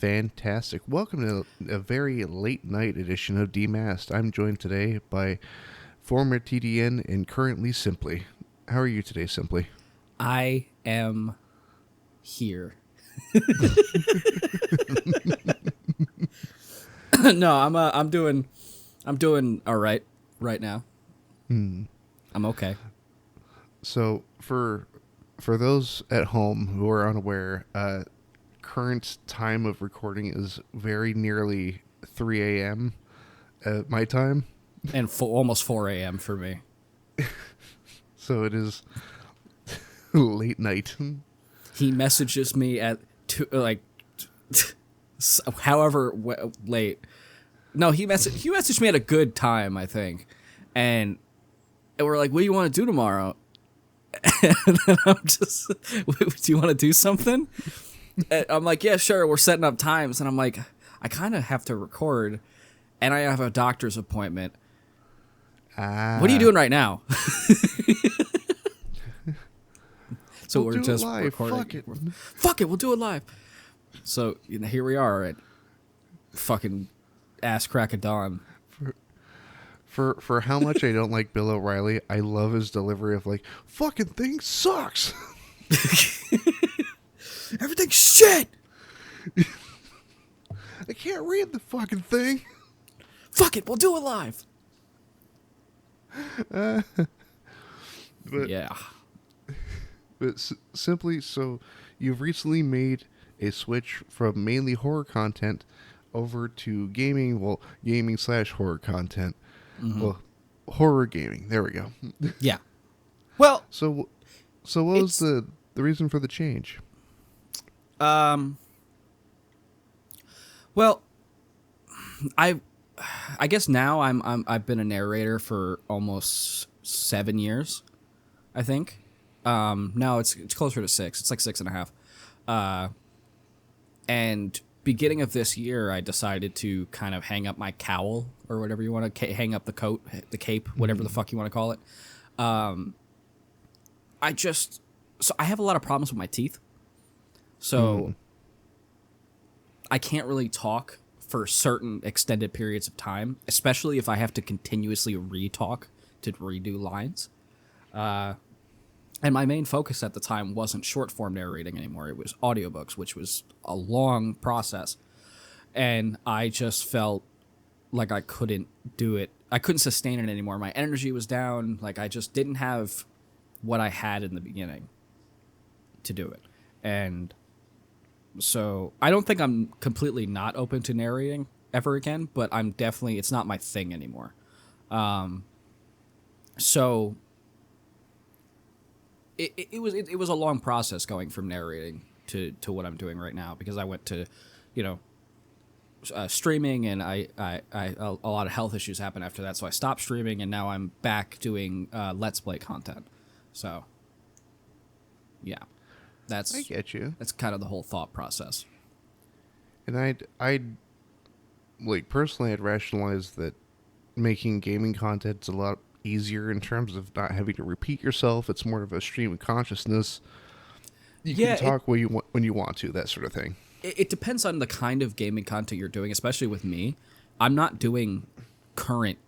Fantastic. Welcome to a very late night edition of Demasked. I'm joined today by former TDN and currently Simply. How are you today, Simply? I am here. No, I'm doing all right now. I'm okay. So, for those at home who are unaware, current time of recording is very nearly 3 a.m. at my time. And almost 4 a.m. for me. So it is late night. He messages me at however late. No, he messaged me at a good time, I think, and we're like, "What do you want to do tomorrow?" And then I'm just, "Do you want to do something?" And I'm like, "Yeah, sure." We're setting up times, and I'm like, "I kind of have to record, and I have a doctor's appointment." What are you doing right now? So we'll we're just live. recording. Fuck it, we'll do it live. So here we are at fucking ass crack of dawn. For how much I don't like Bill O'Reilly, I love his delivery of like, fucking thing sucks. Everything's shit. I can't read the fucking thing. Fuck it, we'll do it live. But, yeah. But simply, so you've recently made a switch from mainly horror content over to gaming, well, gaming/horror content. Mm-hmm. Well, horror gaming. There we go. Yeah. Well, so what was the reason for the change? Well, I guess now I've been a narrator for almost 7 years, I think. No, it's closer to 6. It's like 6.5. And beginning of this year, I decided to kind of hang up my cowl or whatever you want to hang up the coat, the cape, whatever the fuck you want to call it. I have a lot of problems with my teeth, so I can't really talk for certain extended periods of time, especially if I have to continuously re-talk to redo lines. And my main focus at the time wasn't short-form narrating anymore. It was audiobooks, which was a long process. And I just felt like I couldn't do it. I couldn't sustain it anymore. My energy was down. Like, I just didn't have what I had in the beginning to do it. And so I don't think I'm completely not open to narrating ever again, but I'm definitely, it's not my thing anymore. So it was a long process going from narrating to what I'm doing right now, because I went to, streaming, and I a lot of health issues happened after that, so I stopped streaming, and now I'm back doing Let's Play content. So yeah, I get you. That's kind of the whole thought process. And I'd like, personally, I'd rationalize that making gaming content is a lot easier in terms of not having to repeat yourself. It's more of a stream of consciousness. You can talk when you want to, that sort of thing. It depends on the kind of gaming content you're doing, especially with me. I'm not doing current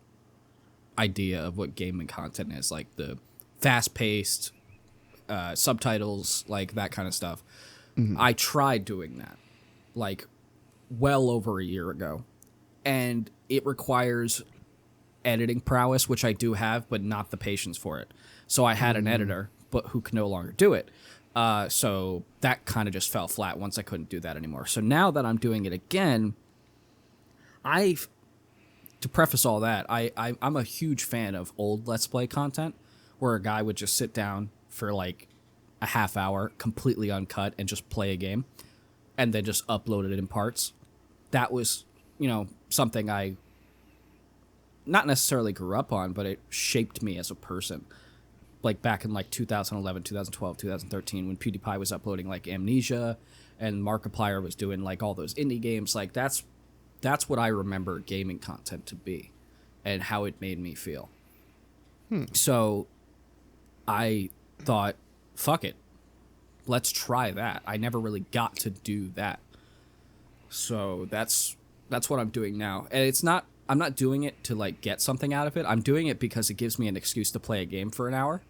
idea of what gaming content is, like the fast-paced subtitles, like that kind of stuff. Mm-hmm. I tried doing that, like, well over a year ago, and it requires editing prowess, which I do have, but not the patience for it. So I had an editor, but who can no longer do it. So that kind of just fell flat once I couldn't do that anymore. So now that I'm doing it again, to preface all that, I'm a huge fan of old Let's Play content, where a guy would just sit down for like a half hour, completely uncut, and just play a game, and then just upload it in parts. That was, something I not necessarily grew up on, but it shaped me as a person. Like back in like 2011, 2012, 2013, when PewDiePie was uploading like Amnesia, and Markiplier was doing like all those indie games, like that's what I remember gaming content to be, and how it made me feel. So I thought, fuck it, let's try that. I never really got to do that. So that's what I'm doing now. And it's not I'm not doing it to like get something out of it. I'm doing it because it gives me an excuse to play a game for an hour.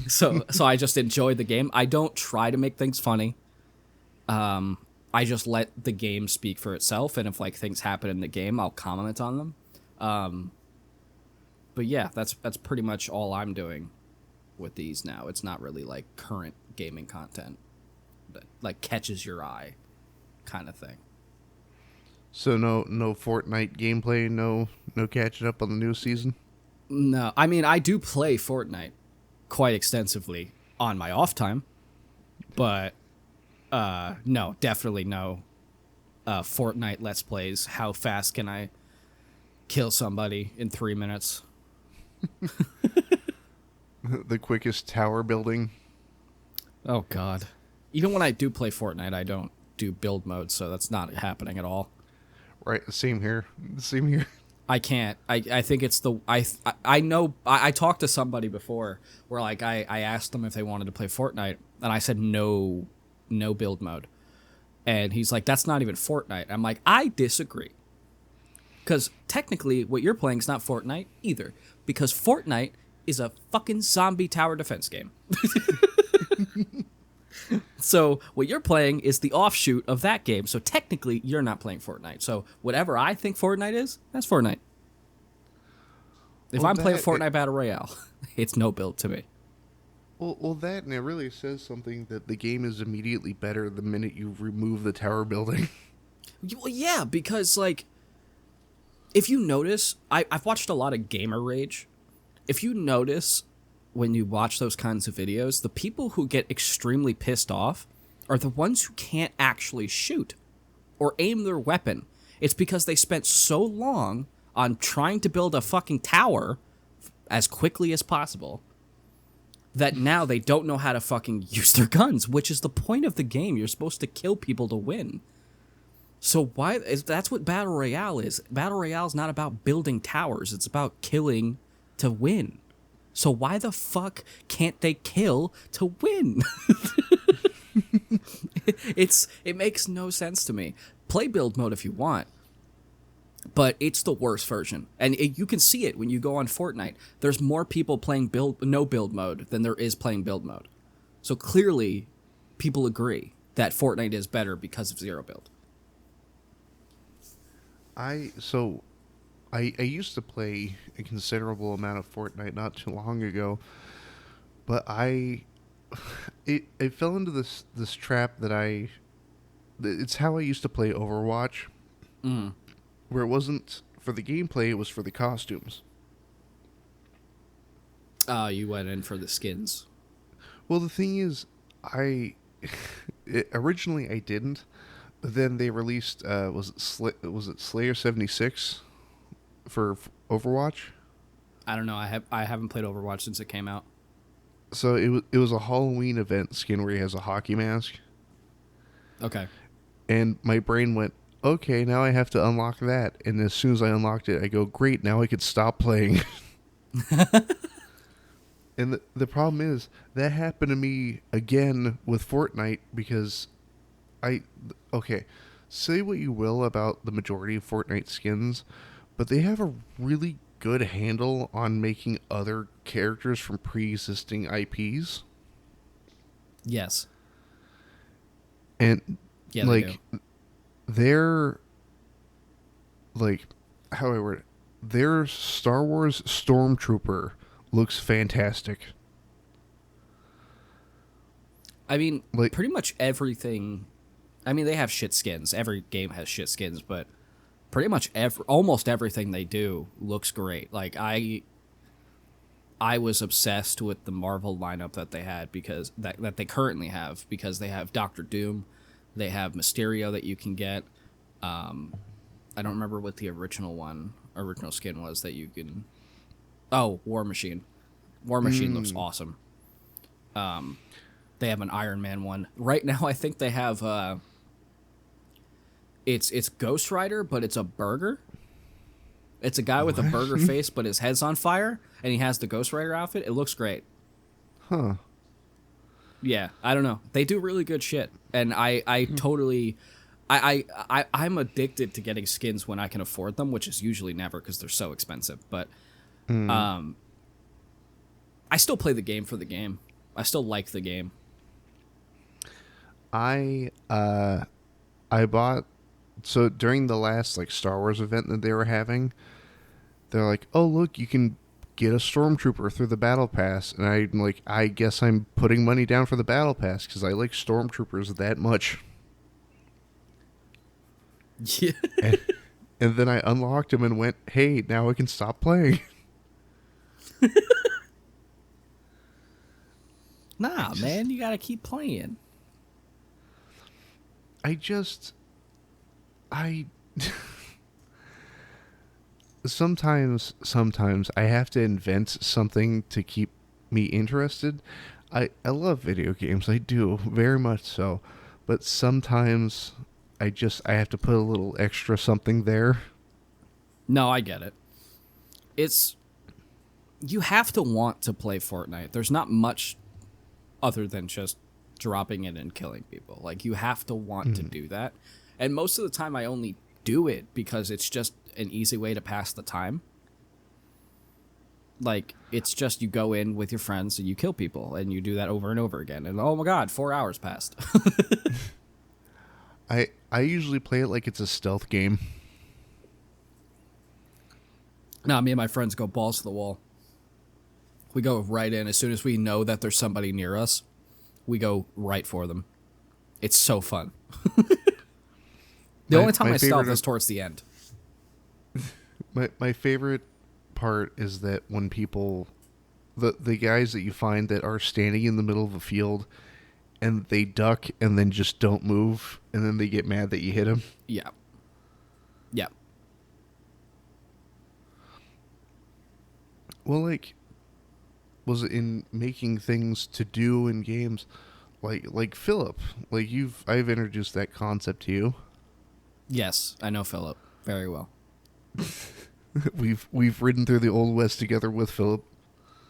So I just enjoy the game. I don't try to make things funny. I just let the game speak for itself, and if like things happen in the game, I'll comment on them. But yeah, that's pretty much all I'm doing with these now. It's not really like current gaming content that like catches your eye kind of thing. So no Fortnite gameplay, no catching up on the new season. No, I mean I do play Fortnite quite extensively on my off time, but no, definitely no Fortnite Let's Plays. How fast can I kill somebody in 3 minutes? The quickest tower building. Oh God! Even when I do play Fortnite, I don't do build mode, so that's not happening at all. Right, same here. Same here. I can't. I think it's the I know I talked to somebody before where like I asked them if they wanted to play Fortnite and I said no build mode, and he's like that's not even Fortnite. I'm like I disagree because technically what you're playing is not Fortnite either because Fortnite is a fucking zombie tower defense game. So what you're playing is the offshoot of that game. So technically, you're not playing Fortnite. So whatever I think Fortnite is, that's Fortnite. If Well, I'm playing that- Fortnite Battle Royale, it's no build to me. Well, that and it really says something that the game is immediately better the minute you remove the tower building. Well, yeah, because like, if you notice, I've watched a lot of gamer rage. If you notice, when you watch those kinds of videos, the people who get extremely pissed off are the ones who can't actually shoot or aim their weapon. It's because they spent so long on trying to build a fucking tower as quickly as possible that now they don't know how to fucking use their guns, which is the point of the game. You're supposed to kill people to win. So that's what Battle Royale is. Battle Royale is not about building towers. It's about killing to win. So why the fuck can't they kill to win? It makes no sense to me. Play build mode if you want, but it's the worst version, and you can see it when you go on Fortnite. There's more people playing no build mode than there is playing build mode. So clearly, people agree that Fortnite is better because of zero build. I used to play a considerable amount of Fortnite not too long ago, but I fell into this trap that it's how I used to play Overwatch, where it wasn't for the gameplay, it was for the costumes. You went in for the skins. Well, the thing is, originally I didn't, but then they released was it Slayer 76 for Overwatch? I don't know. I haven't played Overwatch since it came out. So it was a Halloween event skin where he has a hockey mask. Okay. And my brain went, okay, now I have to unlock that. And as soon as I unlocked it, I go, great, now I could stop playing. And the problem is, that happened to me again with Fortnite because okay, say what you will about the majority of Fortnite skins, but they have a really good handle on making other characters from pre-existing IPs. Yes. And Yeah, they do. they're like how I word it, their Star Wars Stormtrooper looks fantastic. I mean, Like- pretty much everything. I mean, they have shit skins. Every game has shit skins, but pretty much almost everything they do looks great. Like I was obsessed with the Marvel lineup that they had because that they currently have because they have Doctor Doom, they have Mysterio that you can get. I don't remember what the original skin was that you can. Oh, War Machine. War Machine looks awesome. They have an Iron Man one right now. I think they have. It's Ghost Rider, but it's a burger. It's a guy with a burger face, but his head's on fire, and he has the Ghost Rider outfit. It looks great. Huh. Yeah, I don't know. They do really good shit, and I totally, I'm addicted to getting skins when I can afford them, which is usually never because they're so expensive. But I still play the game for the game. I still like the game. I I bought so during the last like Star Wars event that they were having, they're like, "Oh, look, you can get a stormtrooper through the battle pass." And I'm like, "I guess I'm putting money down for the battle pass cuz I like stormtroopers that much." Yeah. And, and then I unlocked him and went, "Hey, now I can stop playing." Nah, Just man, you gotta keep playing. I just I sometimes I have to invent something to keep me interested. I love video games. I do, very much so. But sometimes I have to put a little extra something there. No, I get it. It's you have to want to play Fortnite. There's not much other than just dropping in and killing people. Like you have to want to do that. And most of the time I only do it because it's just an easy way to pass the time. Like it's just you go in with your friends and you kill people and you do that over and over again. And oh my god, 4 hours passed. I usually play it like it's a stealth game. Now me and my friends go balls to the wall. We go right in as soon as we know that there's somebody near us. We go right for them. It's so fun. The only time I stealth is towards the end. My favorite part is that when people the guys that you find that are standing in the middle of a field and they duck and then just don't move and then they get mad that you hit them. Yeah. Yeah. Well, like, was it in making things to do in games, like Philip, like I've introduced that concept to you. Yes, I know Philip very well. We've ridden through the Old West together with Philip.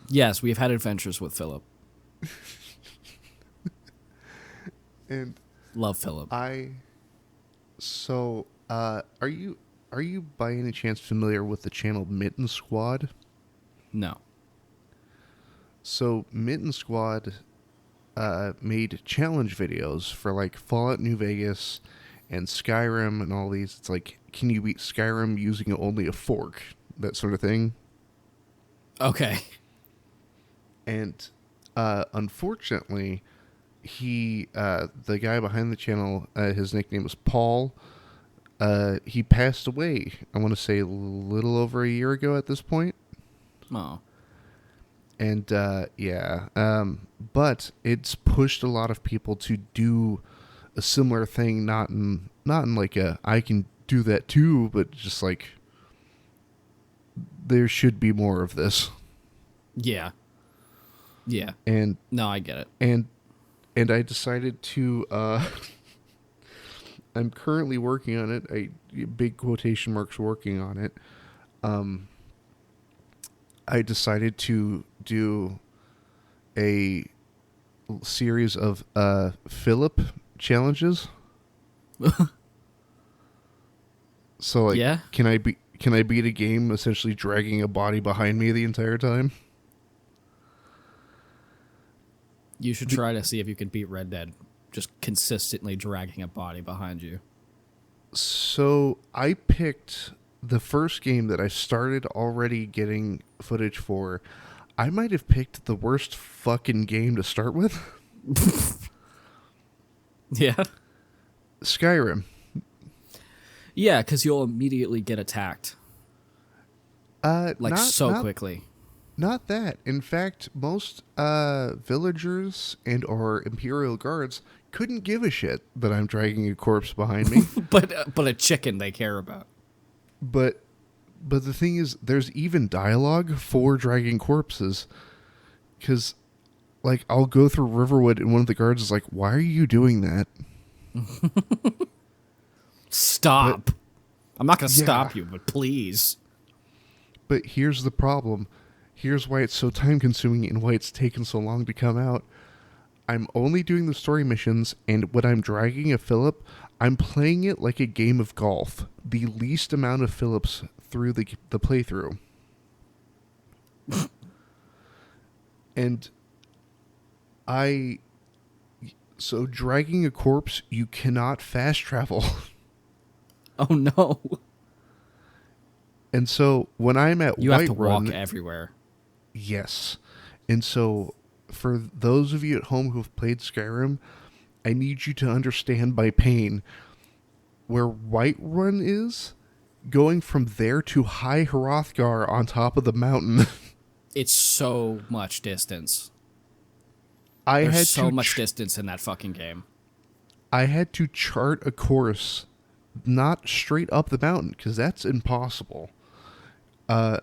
Yes, we've had adventures with Philip. And Love Philip. Are you by any chance familiar with the channel Mitten Squad? No. So Mitten Squad made challenge videos for like Fallout New Vegas and Skyrim and all these. It's like, can you beat Skyrim using only a fork? That sort of thing. Okay. And unfortunately, the guy behind the channel, his nickname was Paul. He passed away, I want to say a little over a year ago at this point. Oh. And but it's pushed a lot of people to do a similar thing, not in like a I can do that too, but just like there should be more of this. Yeah. Yeah. And no, I get it. And I decided to I'm currently working on it. Big quotation marks working on it. I decided to do a series of Philip challenges. So like, yeah? can I beat a game essentially dragging a body behind me the entire time? You should try to see if you can beat Red Dead, just consistently dragging a body behind you. So I picked the first game that I started already getting footage for. I might have picked the worst fucking game to start with. Yeah? Skyrim. Yeah, because you'll immediately get attacked. Not quickly. Not that. In fact, most villagers and or Imperial guards couldn't give a shit that I'm dragging a corpse behind me. but a chicken they care about. But the thing is, there's even dialogue for dragging corpses. Because, like, I'll go through Riverwood and one of the guards is like, "Why are you doing that?" Stop. I'm not going to stop you, but please. But here's the problem. Here's why it's so time consuming and why it's taken so long to come out. I'm only doing the story missions, and when I'm dragging a Phillip, I'm playing it like a game of golf. The least amount of Phillips through the playthrough. And I... So dragging a corpse, you cannot fast travel. Oh no. And so when I'm at You have to Whiterun, walk everywhere. yes. And so for those of you at home who have played Skyrim, I need you to understand my pain. Where Whiterun is, going from there to High Hrothgar on top of the mountain, It's so much distance. I There's had so to much distance in that fucking game. I had to chart a course not straight up the mountain because that's impossible. No,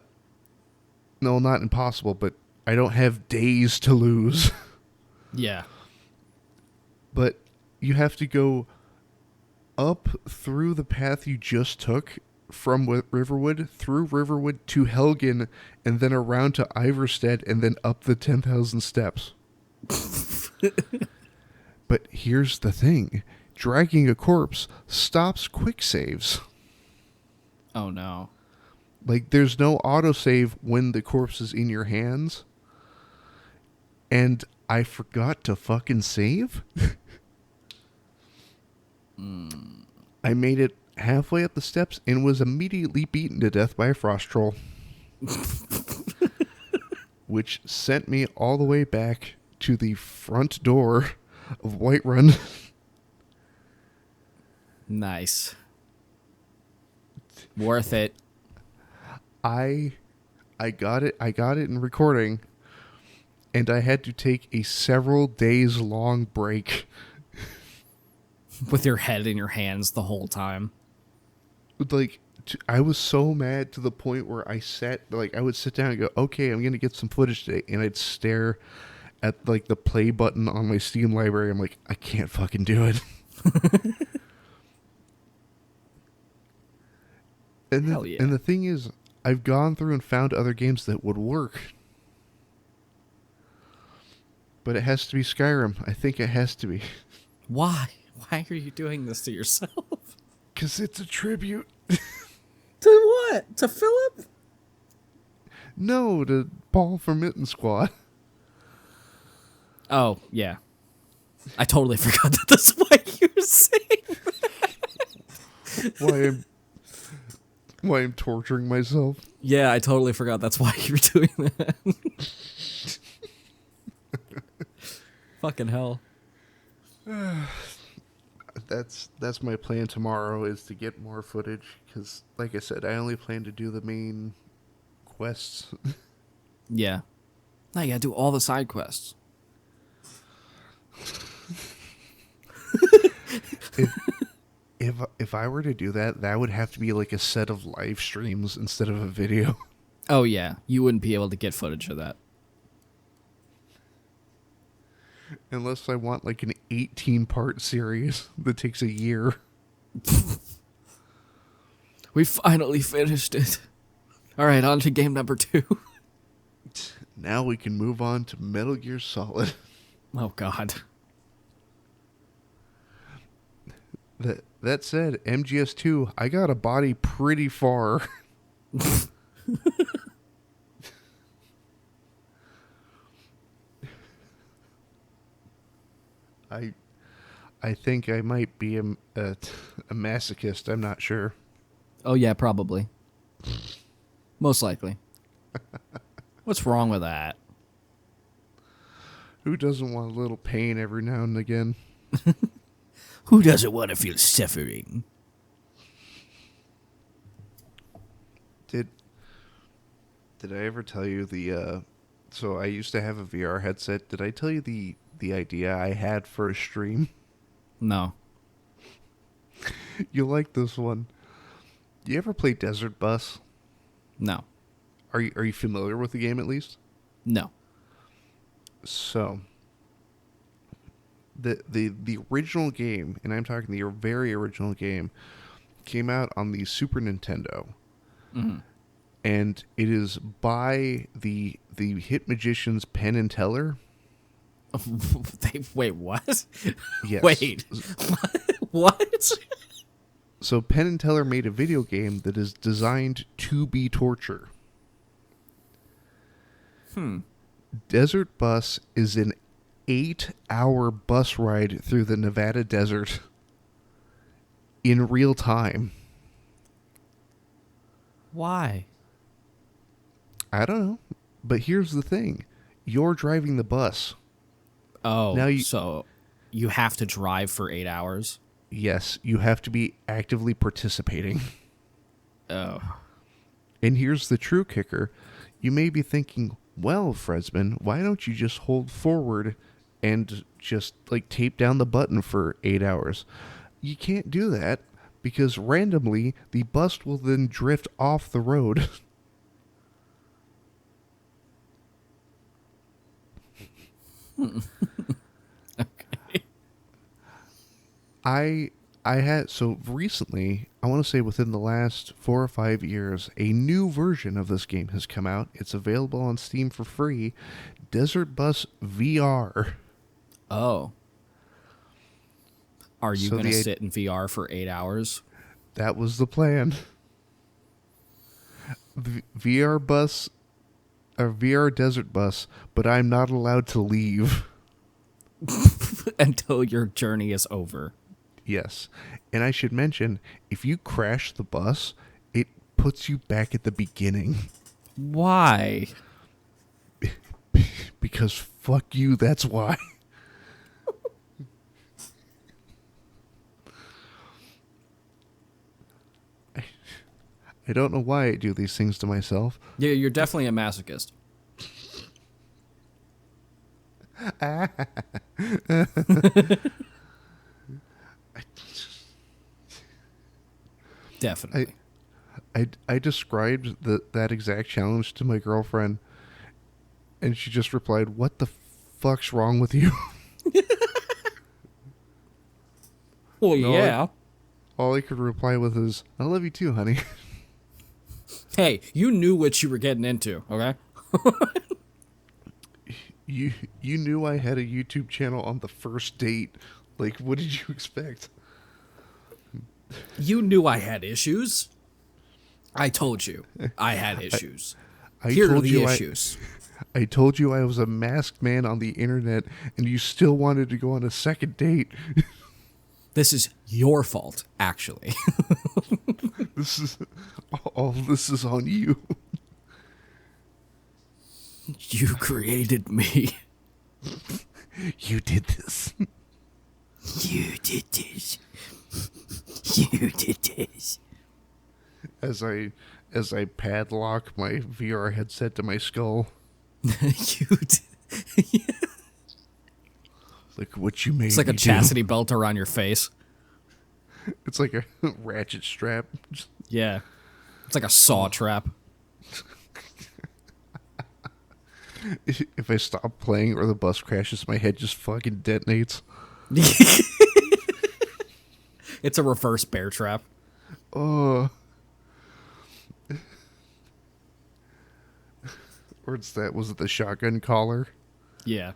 not impossible, but I don't have days to lose. Yeah. But you have to go up through the path you just took from Riverwood, through Riverwood to Helgen, and then around to Iverstead, and then up the 10,000 steps. But here's the thing. Dragging a corpse stops quick saves. Oh no. Like, there's no autosave when the corpse is in your hands. And I forgot to fucking save. I made it halfway up the steps and was immediately beaten to death by a frost troll. Which sent me all the way back to the front door of Whiterun. Nice. Worth it. I got it in recording, and I had to take a several days long break. With your head in your hands the whole time. Like, I was so mad to the point where I would sit down and go, okay, I'm gonna get some footage today, and I'd stare at like the play button on my Steam library. I'm like, I can't fucking do it. Hell yeah. And the thing is, I've gone through and found other games that would work. But it has to be Skyrim. I think it has to be. Why? Why are you doing this to yourself? Because it's a tribute. To what? To Philip? No, to Paul from Mitten Squad. Oh, yeah. I totally forgot that that's what you were saying. Why I'm torturing myself. Yeah, I totally forgot that's why you were doing that. Fucking hell. That's my plan tomorrow, is to get more footage, because like I said, I only plan to do the main quests. Yeah. Now you gotta do all the side quests. If I were to do that, that would have to be like a set of live streams instead of a video. Oh yeah, you wouldn't be able to get footage of that. Unless I want like an 18-part series that takes a year. We finally finished it. All right, on to game number 2. Now we can move on to Metal Gear Solid. Oh god. That said, MGS2, I got a body pretty far. I think I might be a masochist. I'm not sure. Oh yeah, probably. Most likely. What's wrong with that? Who doesn't want a little pain every now and again? Who doesn't want to feel suffering? Did I ever tell you so I used to have a VR headset. Did I tell you the idea I had for a stream? No. You'll like this one. You ever play Desert Bus? No. Are you familiar with the game at least? No. So the original game, and I'm talking the very original game, came out on the Super Nintendo. Mm-hmm. And it is by the hit magicians Penn and Teller. Wait, what? Yes. Wait, what? So Penn and Teller made a video game that is designed to be torture. Desert Bus is an 8-hour bus ride through the Nevada desert in real time. Why? I don't know. But here's the thing. You're driving the bus. Oh, Now so you have to drive for 8 hours? Yes, you have to be actively participating. Oh. And here's the true kicker. You may be thinking, well, Fresman, why don't you just hold forward and just, like, tape down the button for 8 hours? You can't do that because randomly the bus will then drift off the road. Okay. I had so recently, I want to say within the last 4 or 5 years, a new version of this game has come out. It's available on Steam for free. Desert Bus VR. Oh. Are you So going to the- sit in VR for 8 hours? That was the plan. VR bus, a VR desert bus, but I'm not allowed to leave. Until your journey is over. Yes. And I should mention, if you crash the bus, it puts you back at the beginning. Why? Because fuck you, that's why. I don't know why I do these things to myself. Yeah, you're definitely a masochist. Definitely. I described that exact challenge to my girlfriend, and she just replied, "What the fuck's wrong with you?" Well, No, yeah. All I could reply with is, "I love you too, honey." Hey, you knew what you were getting into, okay? You knew I had a YouTube channel on the first date. Like, what did you expect? You knew I had issues. I told you I had issues. I Here are told the you issues. I told you I was a masked man on the internet, and you still wanted to go on a second date. This is your fault, actually. This is all. This is on you. You created me. You did this. You did this. You did this. As I padlock my VR headset to my skull. You did. Like what you made. It's like a me do. chastity belt around your face. It's like a ratchet strap. Yeah. It's like a saw trap. If I stop playing or the bus crashes, my head just fucking detonates. It's a reverse bear trap. Oh. Or was it the shotgun collar? Yeah.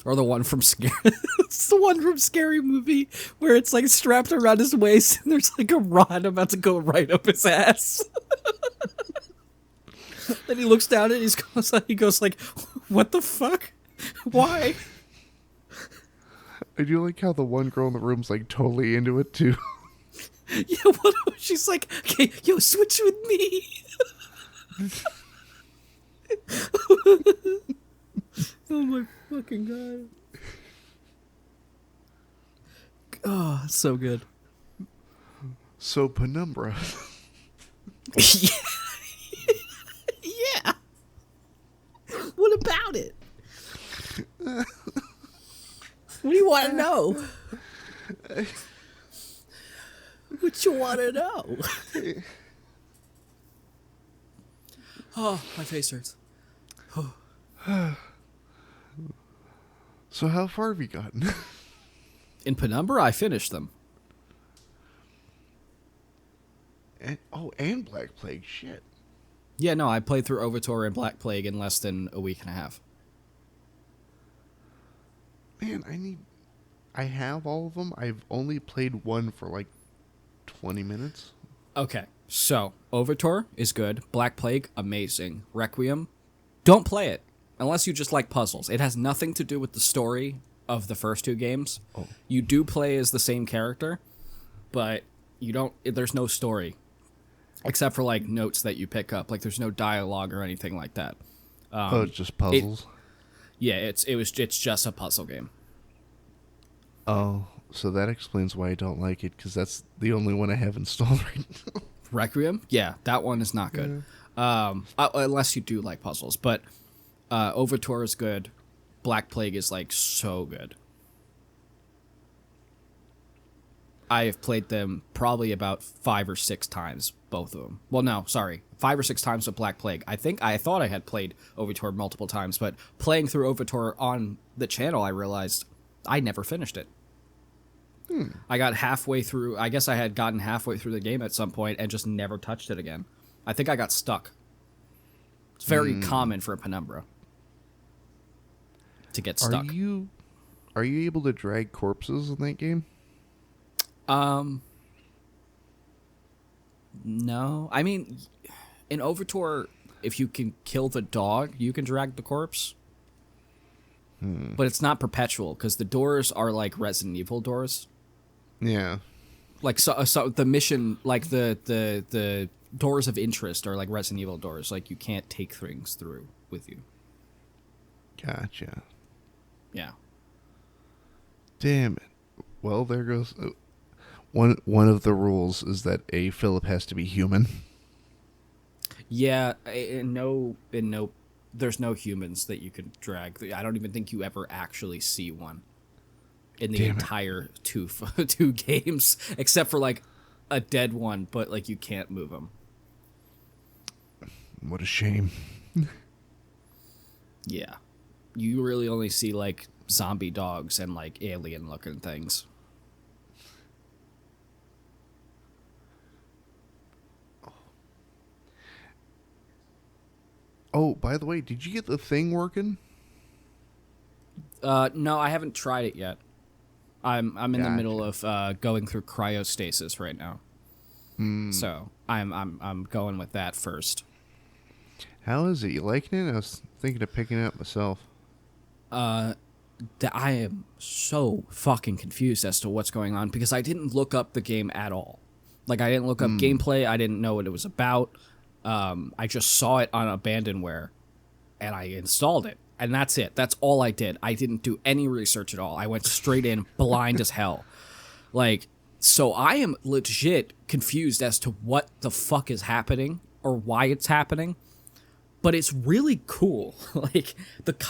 Or the one from Scary. It's the one from Scary Movie where it's like strapped around his waist and there's like a rod about to go right up his ass. Then he looks down and he goes like, "What the fuck? Why?" I do like how the one girl in the room's like totally into it too. Yeah, she's like, "Okay, yo, switch with me." Oh my fucking god. Oh, it's so good. So Penumbra. Yeah. What about it? What do you want to know? What you want to know? Oh, my face hurts. So how far have you gotten? In Penumbra, I finished them. And Black Plague. Shit. Yeah, no, I played through Overtor and Black Plague in less than a week and a half. Man, I have all of them. I've only played one for like 20 minutes. Okay, so Overtor is good. Black Plague, amazing. Requiem, don't play it unless you just like puzzles. It has nothing to do with the story of the first two games. Oh. You do play as the same character, but you don't. There's no story except for like notes that you pick up. Like there's no dialogue or anything like that. It's just puzzles. Yeah, it's just a puzzle game. Oh, so that explains why I don't like it, because that's the only one I have installed right now. Requiem, yeah, that one is not good. Unless you do like puzzles, but Overtor is good. Black Plague is like so good. I have played them probably about 5 or 6 times, both of them. Well, no, sorry, 5 or 6 times with Black Plague. I thought I had played Overtor multiple times, but playing through Overtor on the channel, I realized I never finished it. I got halfway through. I guess I had gotten halfway through the game at some point and just never touched it again. I think I got stuck. It's very common for a Penumbra to get stuck. Are you able to drag corpses in that game? No. I mean, in Overtor, if you can kill the dog, you can drag the corpse. But it's not perpetual because the doors are like Resident Evil doors. Yeah. Like so the mission, like the doors of interest are like Resident Evil doors. Like you can't take things through with you. Gotcha. Yeah. Damn it. Well, there goes one of the rules is that a Philip has to be human. Yeah, in no, there's no humans that you can drag. I don't even think you ever actually see one in the entire two games, except for like a dead one, but like you can't move them. What a shame. Yeah, you really only see like zombie dogs and like alien looking things. Oh, by the way, did you get the thing working? No, I haven't tried it yet. I'm in the middle of going through cryostasis right now. So I'm going with that first. How is it? You liking it? I was thinking of picking it up myself. I am so fucking confused as to what's going on because I didn't look up the game at all. Like I didn't look up gameplay. I didn't know what it was about. I just saw it on abandonware, and I installed it, and that's it. That's all I did. I didn't do any research at all. I went straight in, blind as hell. Like, so I am legit confused as to what the fuck is happening or why it's happening. But it's really cool. Like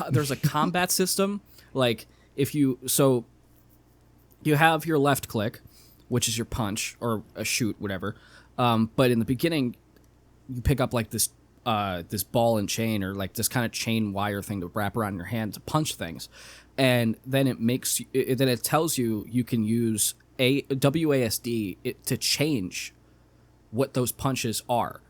there's a combat system. Like you have your left click, which is your punch or a shoot, whatever. But in the beginning, you pick up like this ball and chain or like this kind of chain wire thing to wrap around your hand to punch things, and then it tells you can use a WASD to change what those punches are.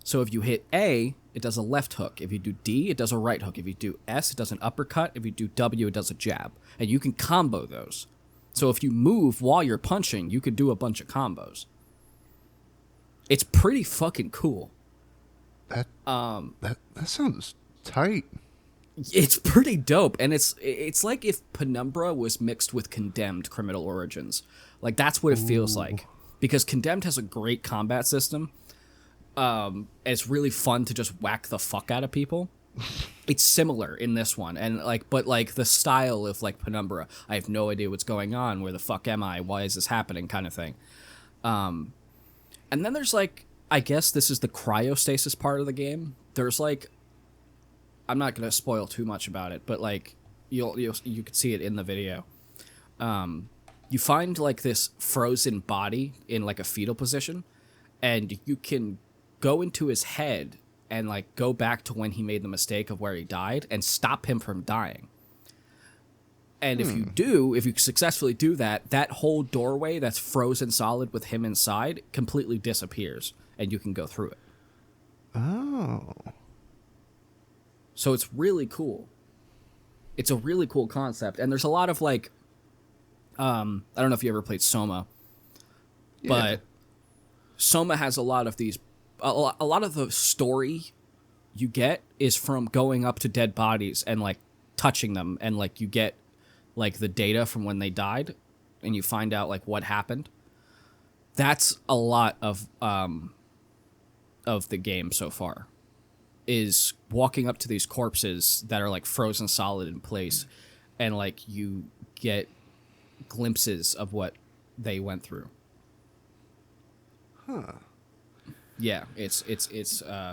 So if you hit A, it does a left hook. If you do D, it does a right hook. If you do S, it does an uppercut. If you do W, it does a jab. And you can combo those. So if you move while you're punching, you could do a bunch of combos. It's pretty fucking cool. That sounds tight. It's pretty dope, and it's like if Penumbra was mixed with Condemned Criminal Origins. Like that's what it feels like. Because Condemned has a great combat system. It's really fun to just whack the fuck out of people. It's similar in this one, and but the style of like Penumbra, I have no idea what's going on. Where the fuck am I? Why is this happening? Kind of thing. And then there's like, I guess this is the cryostasis part of the game. There's like, I'm not gonna spoil too much about it, but like you could see it in the video. You find like this frozen body in like a fetal position, and you can go into his head and like go back to when he made the mistake of where he died and stop him from dying. And if you successfully do that, that whole doorway that's frozen solid with him inside completely disappears and you can go through it. Oh. So it's really cool. It's a really cool concept, and there's a lot of like, I don't know if you ever played Soma, Yeah. but Soma has a lot of these. A lot of the story you get is from going up to dead bodies and like touching them, and like you get like the data from when they died, and you find out like what happened. That's a lot of the game so far, is walking up to these corpses that are like frozen solid in place, and like you get glimpses of what they went through. Huh. Yeah, it's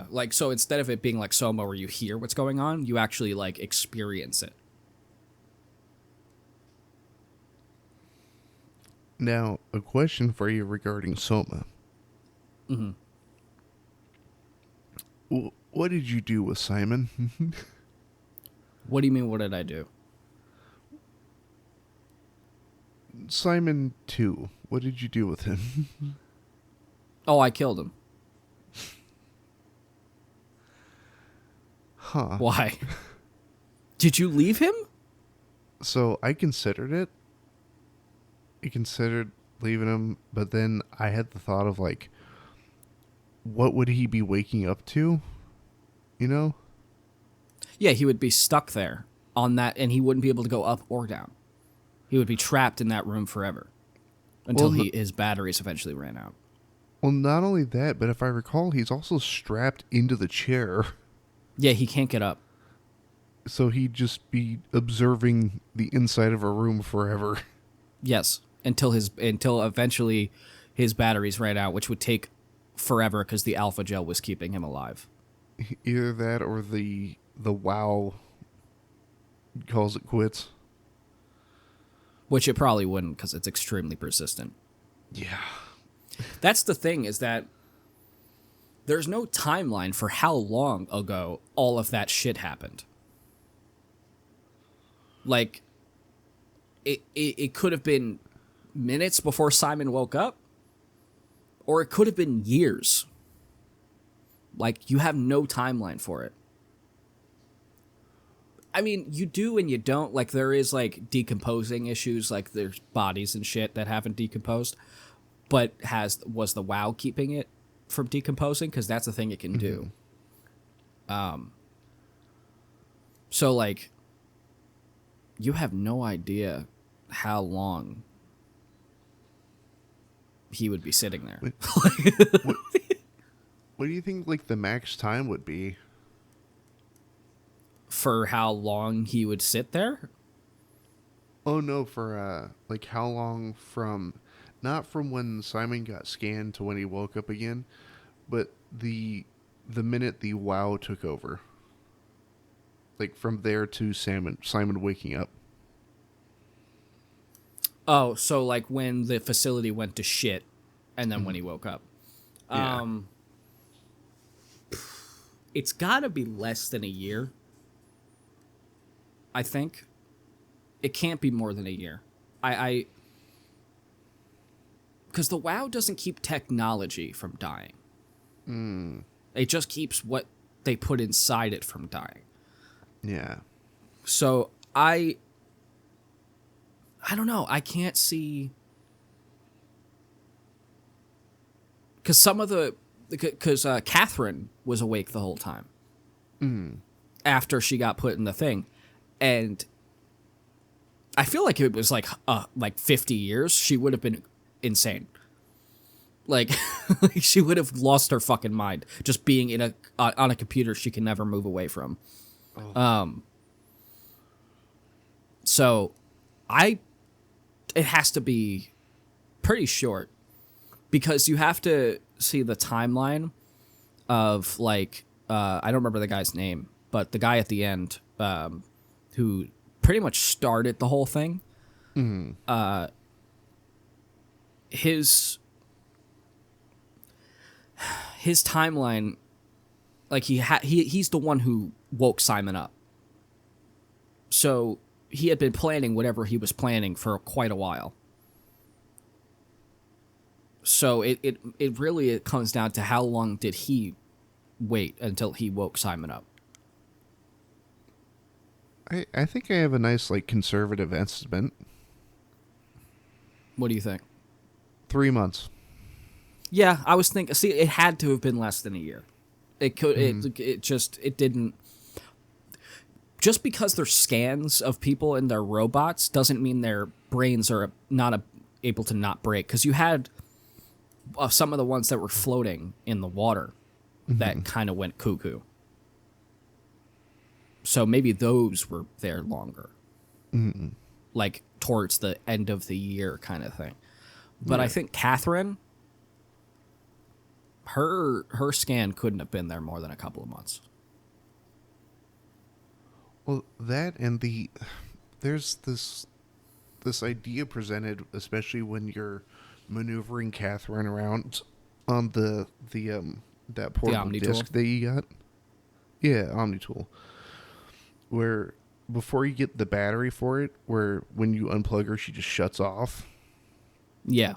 like, so instead of it being like Soma where you hear what's going on, you actually like experience it. Now, a question for you regarding Soma. Mm-hmm. What did you do with Simon? What do you mean? What did I do? Simon 2. What did you do with him? Oh, I killed him. Huh. Why? Did you leave him? So I considered it. I considered leaving him, but then I had the thought of like, what would he be waking up to? You know? Yeah, he would be stuck there on that, and he wouldn't be able to go up or down. He would be trapped in that room forever until Well, his batteries eventually ran out. Well, not only that, but if I recall, he's also strapped into the chair. Yeah, he can't get up. So he'd just be observing the inside of a room forever. Yes, until eventually his batteries ran out, which would take forever because the alpha gel was keeping him alive. Either that or the WoW calls it quits. Which it probably wouldn't, because it's extremely persistent. Yeah. That's the thing, is that there's no timeline for how long ago all of that shit happened. Like, it could have been minutes before Simon woke up, or it could have been years. Like, you have no timeline for it. I mean, you do and you don't. Like, there is, like, decomposing issues. Like, there's bodies and shit that haven't decomposed. But was the WoW keeping it from decomposing? Because that's a thing it can do. So, like, you have no idea how long he would be sitting there. What do you think, like, the max time would be? For how long he would sit there? Oh, no, for, like, how long from... Not from when Simon got scanned to when he woke up again, but the minute the WoW took over. Like, from there to Simon waking up. Oh, so like when the facility went to shit, and then when he woke up. Yeah. It's gotta be less than a year. I think. It can't be more than a year. Because the WoW doesn't keep technology from dying. It just keeps what they put inside it from dying. Yeah. So I don't know. I can't see, because Catherine was awake the whole time after she got put in the thing, and I feel like it was like 50 years. She would have been insane. Like, she would have lost her fucking mind just being on a computer she can never move away from. Oh. So it has to be pretty short, because you have to see the timeline of, like, I don't remember the guy's name, but the guy at the end, who pretty much started the whole thing. His timeline, like, he's the one who woke Simon up. So he had been planning whatever he was planning for quite a while. So it really comes down to how long did he wait until he woke Simon up. I think I have a nice like conservative estimate. What do you think? 3 months. Yeah, I was thinking. See, it had to have been less than a year. It could. It didn't. Just because they're scans of people and they're robots doesn't mean their brains are not able to not break. Because you had some of the ones that were floating in the water that kind of went cuckoo. So maybe those were there longer, like towards the end of the year kind of thing. But I think Catherine, her scan couldn't have been there more than a couple of months. Well, that and there's this idea presented, especially when you're maneuvering Catherine around on the that portable Omni disc tool? that you got. Yeah, Omni tool. Where before you get the battery for it, where when you unplug her, she just shuts off. Yeah.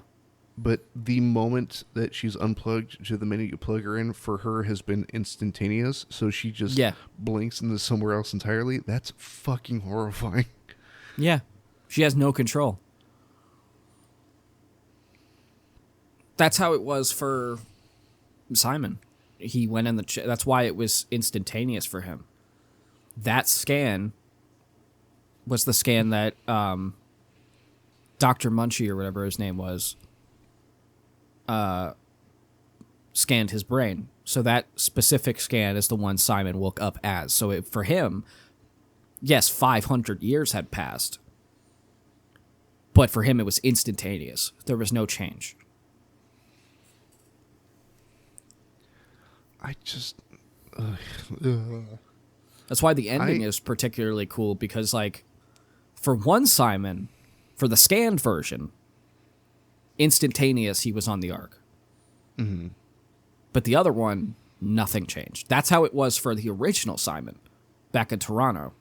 But the moment that she's unplugged to the minute you plug her in, for her has been instantaneous. So she just Yeah. blinks into somewhere else entirely. That's fucking horrifying. Yeah. She has no control. That's how it was for Simon. He went in the that's why it was instantaneous for him. That scan was the scan that Dr. Munchie or whatever his name was scanned his brain. So that specific scan is the one Simon woke up as. So for him, yes, 500 years had passed. But for him, it was instantaneous. There was no change. I just. That's why the ending is particularly cool because, like, for one Simon, for the scanned version, instantaneous, he was on the Ark. Mm-hmm. But the other one, nothing changed. That's how it was for the original Simon back in Toronto.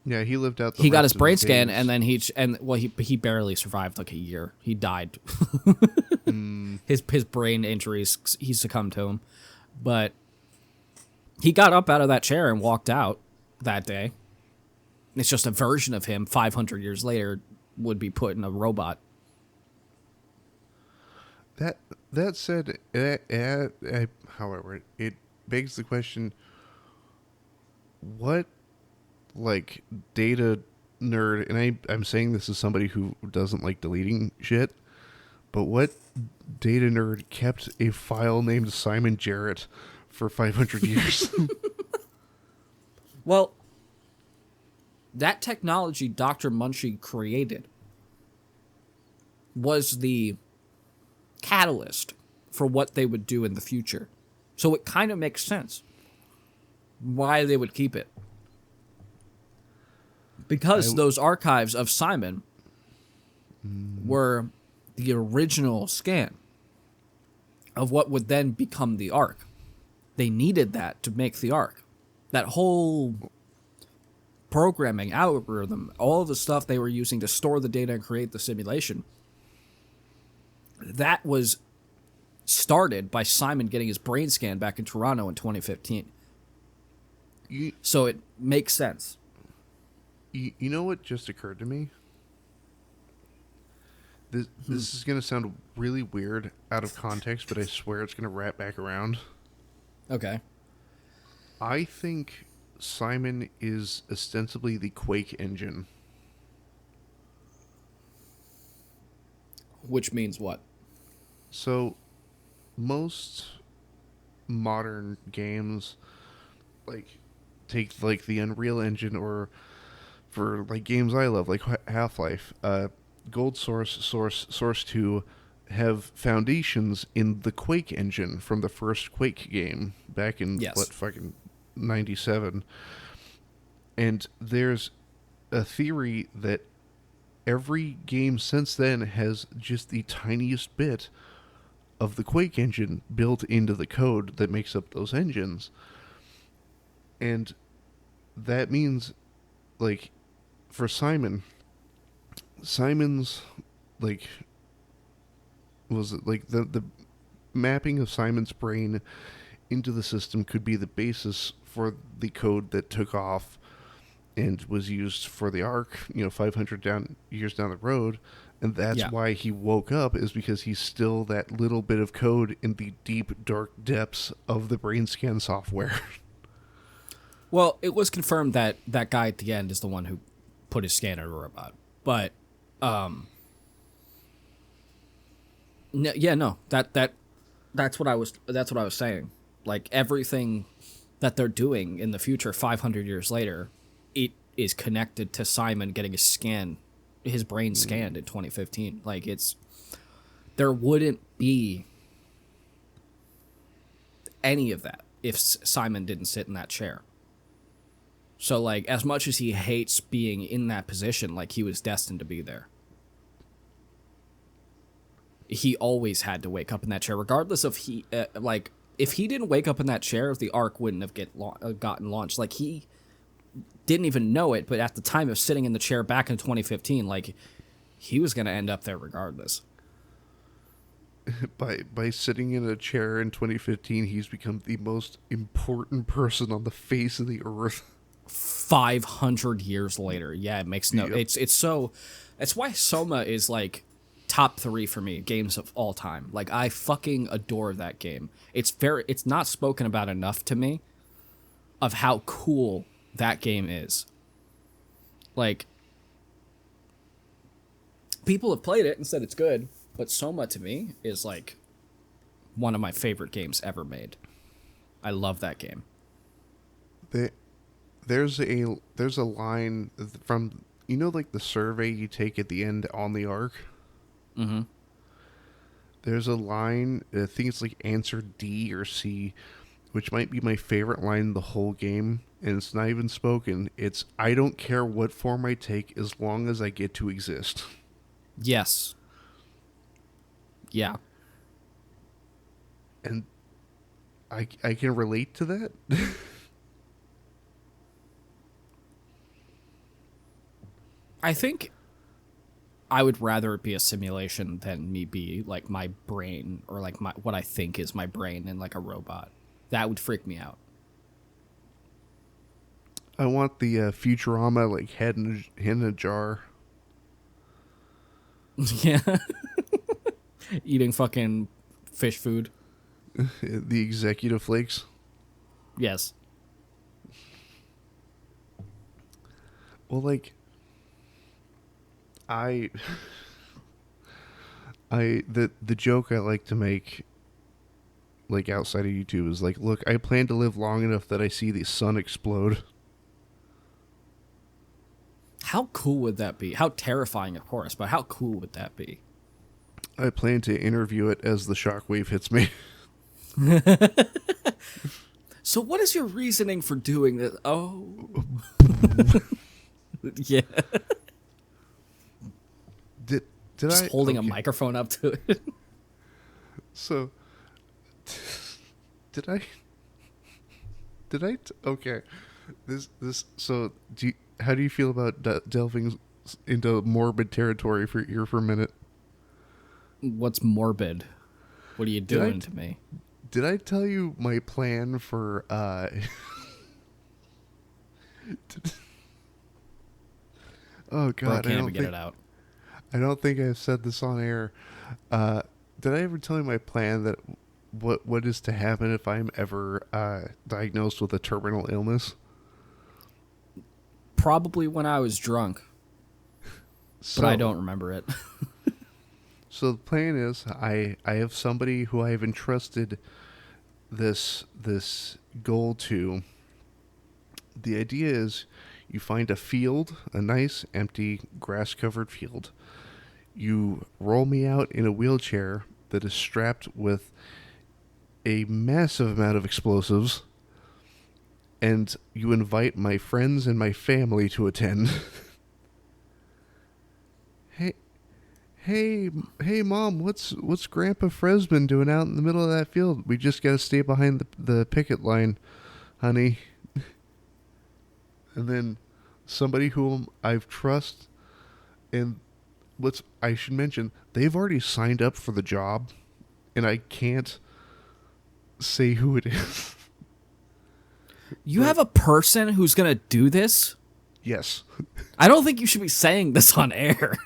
Yeah, he lived out. He got his brain scan, and then he barely survived like a year. He died. His brain injuries, he succumbed to him, but he got up out of that chair and walked out that day. It's just a version of him 500 years later would be put in a robot. That said, however, it begs the question: what, like, data nerd? And I'm saying this as somebody who doesn't like deleting shit, but what data nerd kept a file named Simon Jarrett for 500 years? Well, that technology Dr. Munchie created was the catalyst for what they would do in the future. So it kind of makes sense why they would keep it. Because those archives of Simon were the original scan of what would then become the Ark. They needed that to make the Ark. That whole programming algorithm, all of the stuff they were using to store the data and create the simulation, that was started by Simon getting his brain scan back in Toronto in 2015. So it makes sense. You know what just occurred to me? This is going to sound really weird out of context, but I swear it's going to wrap back around. Okay. I think Simon is ostensibly the Quake engine. Which means what? So, most modern games, like, take, like, the Unreal Engine, or for, like, games I love, like Half-Life, Gold Source 2 have foundations in the Quake engine from the first Quake game back in, Yes. fucking 97. And there's a theory that every game since then has just the tiniest bit of the Quake engine built into the code that makes up those engines. And that means, like, for Simon's, like, was it like the mapping of Simon's brain into the system could be the basis for the code that took off and was used for the Ark, 500 years down the road. And that's Yeah. why he woke up, is because he's still that little bit of code in the deep, dark depths of the brain scan software. Well, it was confirmed that that guy at the end is the one who put his scan in a robot. But, yeah, no, that's what I was saying. Like everything that they're doing in the future, 500 years later, it is connected to Simon getting his brain scanned in 2015. Like there wouldn't be any of that if Simon didn't sit in that chair. So, like, as much as he hates being in that position, like, he was destined to be there. He always had to wake up in that chair, regardless of if he didn't wake up in that chair, the Ark wouldn't have gotten launched. Like, he didn't even know it, but at the time of sitting in the chair back in 2015, like, he was going to end up there regardless. By sitting in a chair in 2015, he's become the most important person on the face of the earth. 500 years later. Yeah, it makes no... Yep. It's why Soma is, like, top 3 for me, games of all time. Like, I fucking adore that game. It's not spoken about enough to me of how cool that game is. Like, people have played it and said it's good, but Soma to me is, like, one of my favorite games ever made. I love that game. There's a line from, like the survey you take at the end on the Ark. Mm-hmm. There's a line, I think it's like answer D or C, which might be my favorite line in the whole game, and it's not even spoken. It's, I don't care what form I take as long as I get to exist. Yes. Yeah. And I can relate to that. I think I would rather it be a simulation than me be like my brain or like what I think is my brain in like a robot. That would freak me out. I want the Futurama like head in a jar. Yeah. Eating fucking fish food. The executive flakes. Yes. Well, like, I the joke I like to make, like outside of YouTube, is like, look, I plan to live long enough that I see the sun explode. How cool would that be? How terrifying, of course, but how cool would that be? I plan to interview it as the shockwave hits me. So what is your reasoning for doing this? Oh. Yeah. Did Just I holding okay. a microphone up to it. So did I okay. This so how do you feel about delving into morbid territory for a minute? What's morbid? What are you doing to me? Did I tell you my plan for oh god, Bro, I can't even get it out. I don't think I've said this on air. Did I ever tell you my plan that what is to happen if I'm ever diagnosed with a terminal illness? Probably when I was drunk, So, but I don't remember it. So the plan is I have somebody who I have entrusted this goal to. The idea is you find a field, a nice empty grass covered field. You roll me out in a wheelchair that is strapped with a massive amount of explosives, and you invite my friends and my family to attend. Hey, Mom, what's Grandpa Fresman doing out in the middle of that field? We just gotta stay behind the picket line, honey. And then somebody whom I've trust, and I should mention, they've already signed up for the job, and I can't say who it is. You have a person who's gonna do this? Yes. I don't think you should be saying this on air.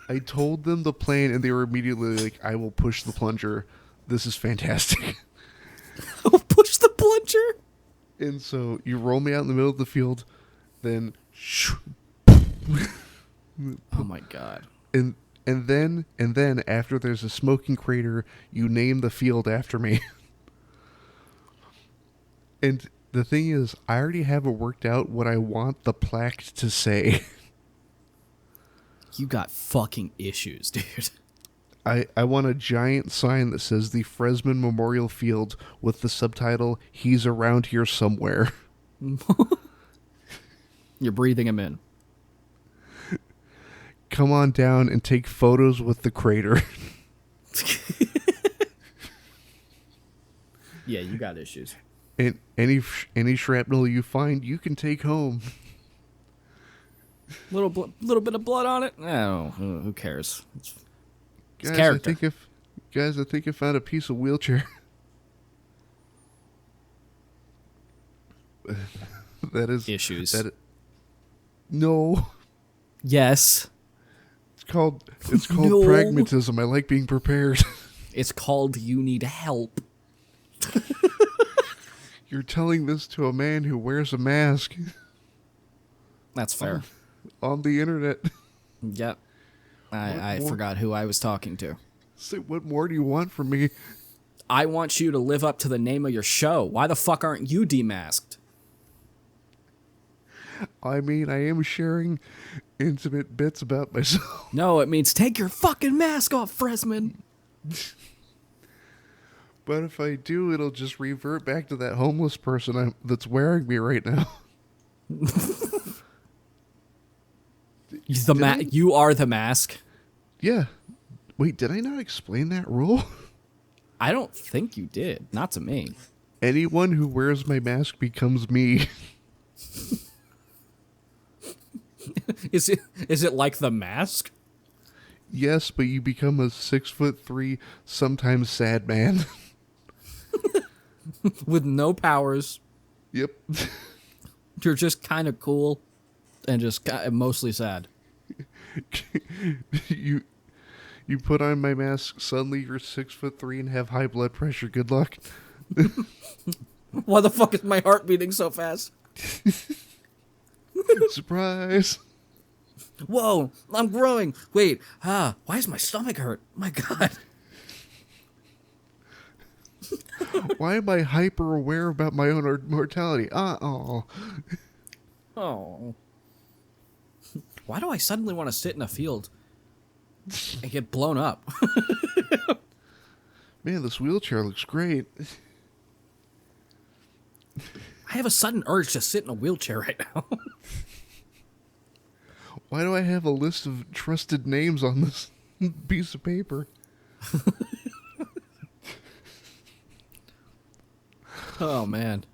I told them the plan, and they were immediately like, I will push the plunger. This is fantastic. Push the plunger? And so you roll me out in the middle of the field, then... Oh my god. And then after there's a smoking crater, you name the field after me. And the thing is, I already have it worked out what I want the plaque to say. You got fucking issues, dude. I want a giant sign that says the Fresman Memorial Field with the subtitle, "He's around here somewhere." You're breathing him in. Come on down and take photos with the crater. Yeah, you got issues. And any shrapnel you find, you can take home. Little bit of blood on it? No, who cares? It's Guys, character. I think I found a piece of wheelchair. That is Issues. No. Yes. It's called No. pragmatism. I like being prepared. It's called you need help. You're telling this to a man who wears a mask That's fair. on the internet. Yep. I forgot who I was talking to. So what more do you want from me? I want you to live up to the name of your show. Why the fuck aren't you demasked? I mean, I am sharing intimate bits about myself. No, it means take your fucking mask off, Fresman. But if I do, it'll just revert back to that homeless person that's wearing me right now. You are the mask. Yeah. Wait, did I not explain that rule? I don't think you did. Not to me. Anyone who wears my mask becomes me. Is it like the mask? Yes, but you become a 6'3", sometimes sad man. With no powers. Yep. You're just kind of cool and just mostly sad. You put on my mask, suddenly you're 6'3" and have high blood pressure. Good luck. Why the fuck is my heart beating so fast? Surprise. Whoa, I'm growing. Wait, why does my stomach hurt? My god. Why am I hyper aware about my own mortality? Oh. Why do I suddenly want to sit in a field and get blown up? Man, this wheelchair looks great. I have a sudden urge to sit in a wheelchair right now. Why do I have a list of trusted names on this piece of paper? Oh, man.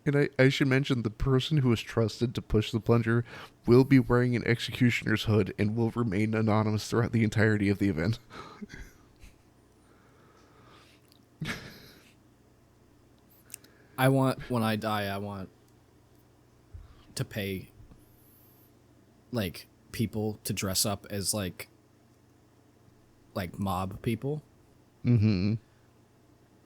And I should mention the person who is trusted to push the plunger will be wearing an executioner's hood and will remain anonymous throughout the entirety of the event. When I die, I want to pay, like, people to dress up as, like mob people. Mm-hmm.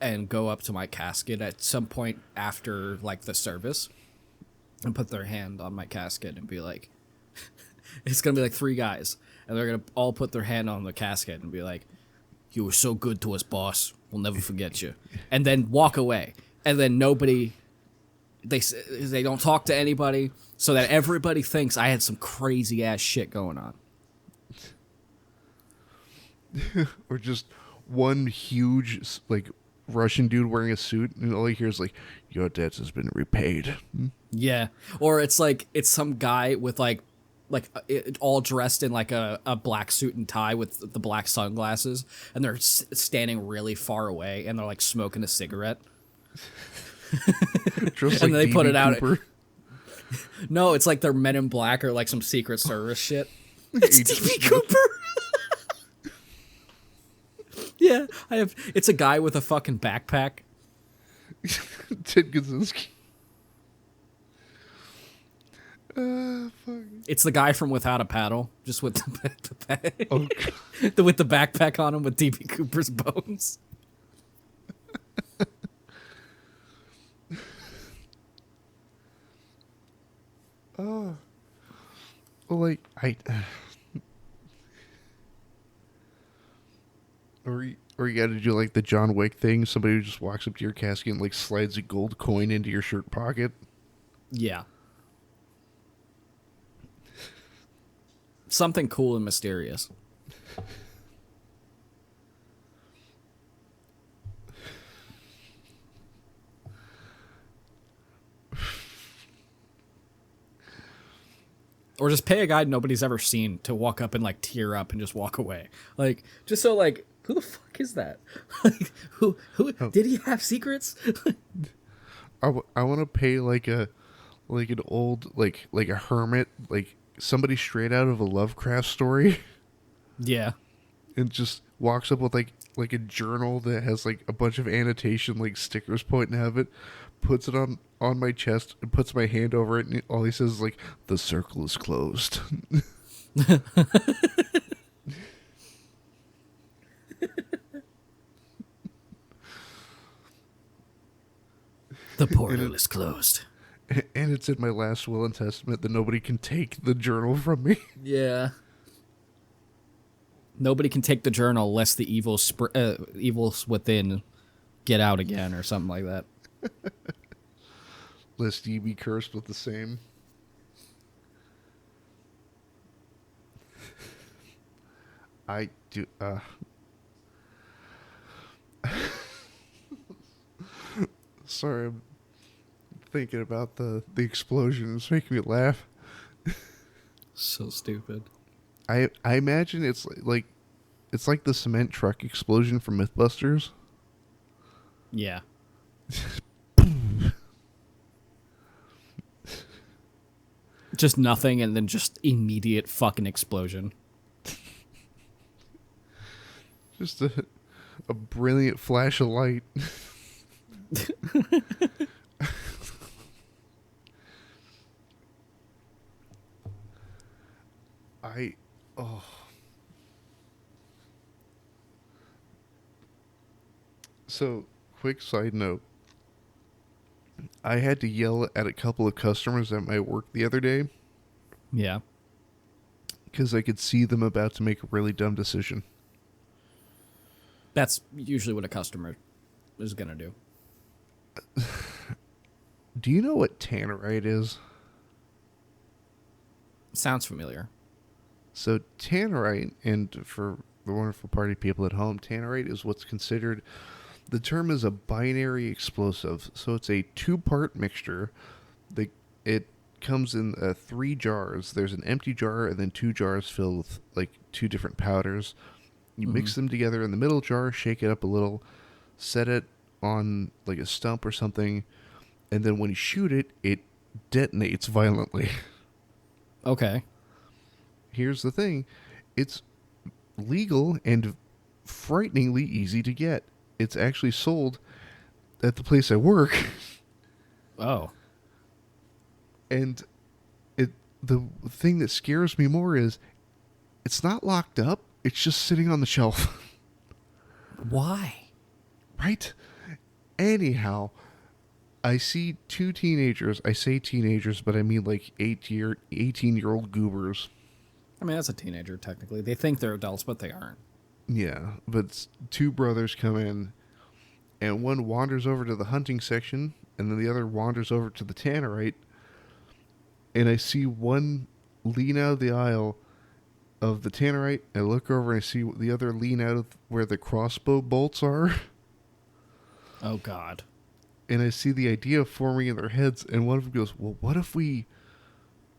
And go up to my casket at some point after, like, the service and put their hand on my casket and be like, it's going to be like 3 guys. And they're going to all put their hand on the casket and be like, you were so good to us, boss. We'll never forget you. And then walk away. And then they don't talk to anybody so that everybody thinks I had some crazy ass shit going on. Or just one huge, like, Russian dude wearing a suit, and all you hear is like, "Your debt has been repaid." Yeah, or it's some guy with like all dressed in like a black suit and tie with the black sunglasses, and they're standing really far away, and they're like smoking a cigarette. Just And like they put D.B. it out. Cooper. No, it's like they're Men in Black or like some Secret Service shit. It's D.B. Cooper. Yeah, I have. It's a guy with a fucking backpack. Ted Kaczynski. Fuck. It's the guy from Without a Paddle, just with Oh, with the backpack on him with DB Cooper's bones. well, like or you got to do like the John Wick thing. Somebody who just walks up to your casket and like slides a gold coin into your shirt pocket. Yeah. Something cool and mysterious. Or just pay a guy nobody's ever seen to walk up and like tear up and just walk away. Like, just so like, who the fuck is that? Like, who did he have secrets? I want to pay like an old like a hermit, like somebody straight out of a Lovecraft story. Yeah. And just walks up with like a journal that has like a bunch of annotation, like stickers pointing at it, puts it on my chest and puts my hand over it, and all he says is like, "The circle is closed." The portal is closed. And it's in my last will and testament that nobody can take the journal from me. Yeah. Nobody can take the journal lest the evils within get out again or something like that. Lest ye be cursed with the same. I do. Sorry, I'm thinking about the explosion. It's making me laugh. So stupid. I imagine it's like the cement truck explosion from Mythbusters. Yeah. Just nothing and then just immediate fucking explosion. Just a brilliant flash of light. So, quick side note. I had to yell at a couple of customers at my work the other day Yeah. because I could see them about to make a really dumb decision. That's usually what a customer is going to do. Do you know what tannerite is? Sounds familiar. So tannerite, and for the wonderful party people at home, tannerite is what's considered, the term is a binary explosive. So it's a two-part mixture. It comes in 3 jars. There's an empty jar and then 2 jars filled with like 2 different powders. You mix them together in the middle jar, shake it up a little, set it on like a stump or something, and then when you shoot it, it detonates violently. Okay. Here's the thing. It's legal and frighteningly easy to get. It's actually sold at the place I work. Oh. And the thing that scares me more is it's not locked up. It's just sitting on the shelf. Why? Right? Anyhow, I see 2 teenagers. I say teenagers, but I mean like 18-year-old goobers. I mean, that's a teenager, technically. They think they're adults, but they aren't. Yeah, but 2 brothers come in, and one wanders over to the hunting section, and then the other wanders over to the tannerite, and I see one lean out of the aisle of the tannerite. I look over and I see the other lean out of where the crossbow bolts are. Oh, God. And I see the idea forming in their heads, and one of them goes, well, what if we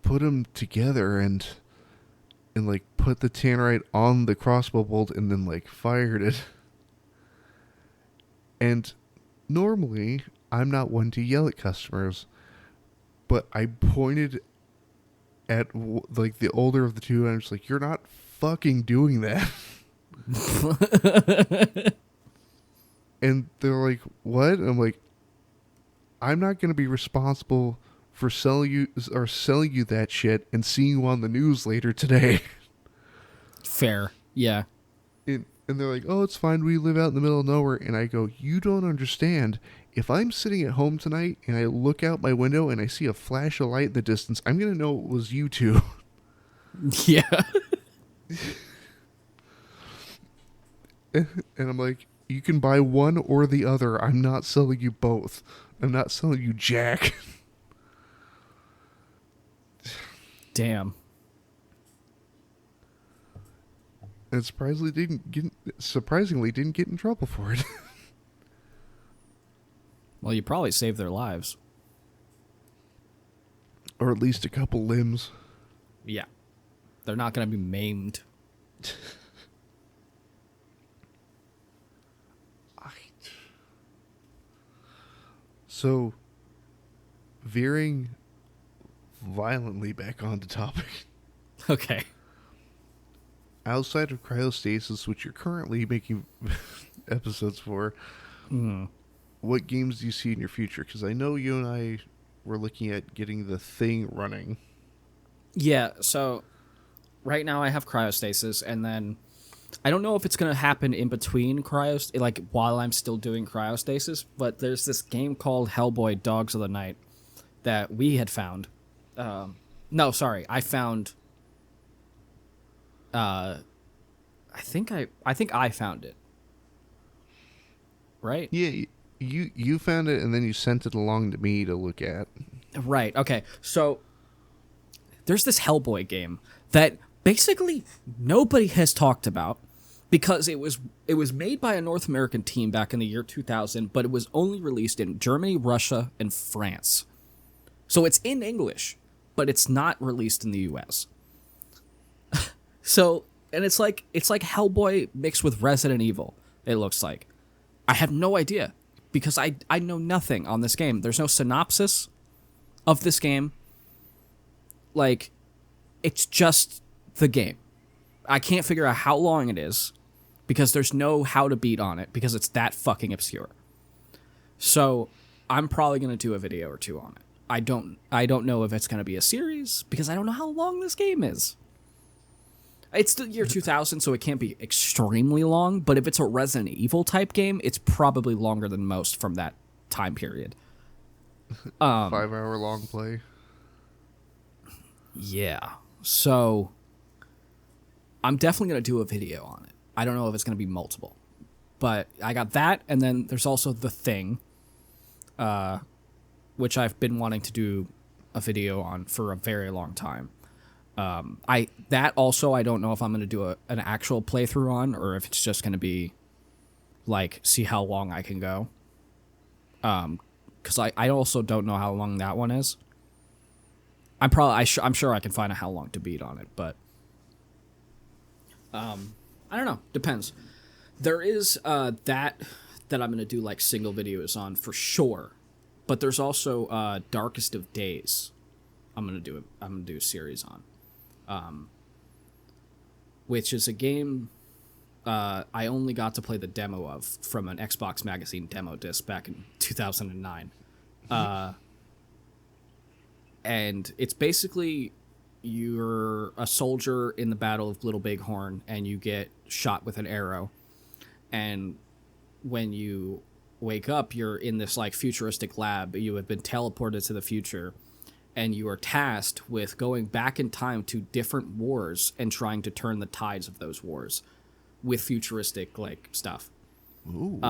put them together and like put the tannerite on the crossbow bolt and then like fired it? And normally I'm not one to yell at customers, but I pointed at like the older of the two, and I'm just like, you're not fucking doing that. And they're like, what? And I'm like, I'm not going to be responsible for selling you that shit and seeing you on the news later today. Fair. Yeah. And they're like, oh, it's fine. We live out in the middle of nowhere. And I go, you don't understand. If I'm sitting at home tonight and I look out my window and I see a flash of light in the distance, I'm going to know it was you two. Yeah. And I'm like, you can buy one or the other. I'm not selling you both. I'm not selling you Jack. Damn. And surprisingly didn't get in trouble for it. Well, you probably saved their lives. Or at least a couple limbs. Yeah. They're not going to be maimed. So, veering violently back onto topic. Okay. Outside of cryostasis, which you're currently making episodes for, what games do you see in your future? Because I know you and I were looking at getting the thing running. Yeah, so right now I have cryostasis, and then I don't know if it's going to happen in between like while I'm still doing cryostasis, but there's this game called Hellboy Dogs of the Night that we had found. No, sorry, I found. I think I found it. Right? Yeah, you found it and then you sent it along to me to look at. Right. Okay. So there's this Hellboy game that basically nobody has talked about because it was made by a North American team back in the year 2000, but it was only released in Germany, Russia, and France. So it's in English, but it's not released in the US. So, and it's like Hellboy mixed with Resident Evil, it looks like. I have no idea because I know nothing on this game. There's no synopsis of this game. Like, it's just the game. I can't figure out how long it is because there's no how to beat on it because it's that fucking obscure. So, I'm probably going to do a video or two on it. I don't know if it's going to be a series because I don't know how long this game is. It's the year 2000, so it can't be extremely long, but if it's a Resident Evil type game, it's probably longer than most from that time period. 5-hour long play. Yeah. So I'm definitely going to do a video on it. I don't know if it's going to be multiple. But I got that, and then there's also The Thing, which I've been wanting to do a video on for a very long time. I don't know if I'm going to do an actual playthrough on or if it's just going to be like see how long I can go. Because I also don't know how long that one is. I'm sure I can find out how long to beat on it, but I don't know. Depends. There is that I'm going to do like single videos on for sure, but there's also Darkest of Days. I'm gonna do a series on. Which is a game I only got to play the demo of from an Xbox Magazine demo disc back in 2009. And it's basically you're a soldier in the Battle of Little Bighorn, and you get shot with an arrow. And when you wake up, you're in this like futuristic lab. You have been teleported to the future. And you are tasked with going back in time to different wars and trying to turn the tides of those wars with futuristic like stuff. Ooh.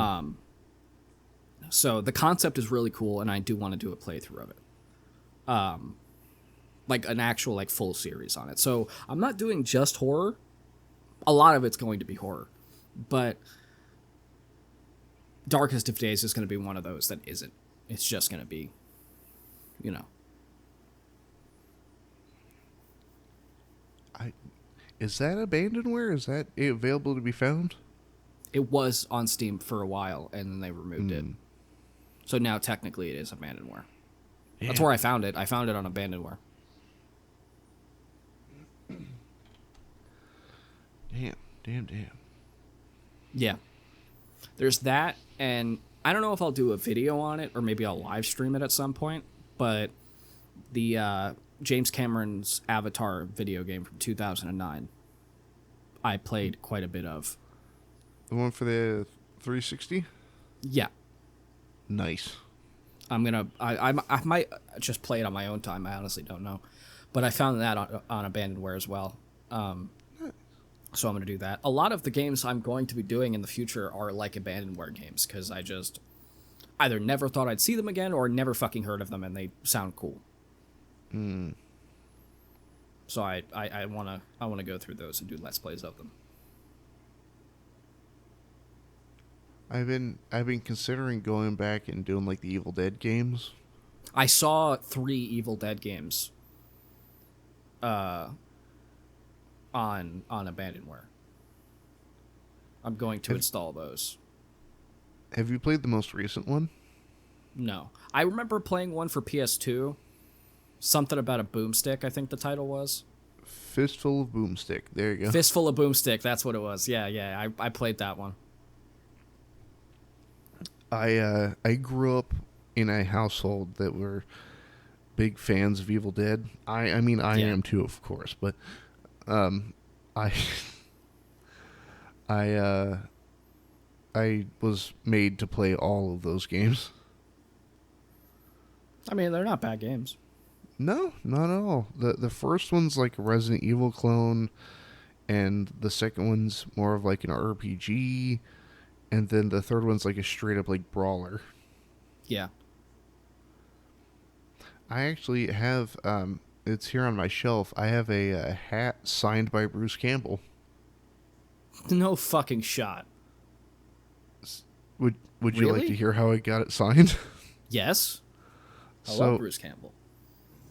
So the concept is really cool, and I do want to do a playthrough of it. Like an actual like full series on it. So I'm not doing just horror. A lot of it's going to be horror, but Darkest of Days is going to be one of those that isn't. It's just going to be, you know. Is that abandonware? Is that available to be found? It was on Steam for a while, and then they removed it. So now technically it is abandonware. Yeah. That's where I found it. I found it on abandonware. Damn. Yeah. There's that, and I don't know if I'll do a video on it or maybe I'll live stream it at some point, but the James Cameron's Avatar video game from 2009, I played quite a bit of. The one for the 360? Yeah. Nice. I might just play it on my own time. I honestly don't know. But I found that on abandonware as well. So I'm going to do that. A lot of the games I'm going to be doing in the future are like abandonware games because I just either never thought I'd see them again or never fucking heard of them and they sound cool. So I wanna go through those and do let's plays of them. I've been considering going back and doing like the Evil Dead games. I saw 3 Evil Dead games on abandonware. I'm going to install those. Have you played the most recent one? No. I remember playing one for PS2. Something about a boomstick, I think the title was. Fistful of Boomstick. There you go. Fistful of Boomstick, that's what it was. Yeah. I played that one. I grew up in a household that were big fans of Evil Dead. I mean I am too, of course, but I I was made to play all of those games. I mean, they're not bad games. No, not at all. The first one's like a Resident Evil clone, and the second one's more of like an RPG, and then the third one's like a straight up like brawler. Yeah. I actually have it's here on my shelf. I have a hat signed by Bruce Campbell. No fucking shot. Would you Really? like to hear how I got it signed? Yes. I So- love Bruce Campbell.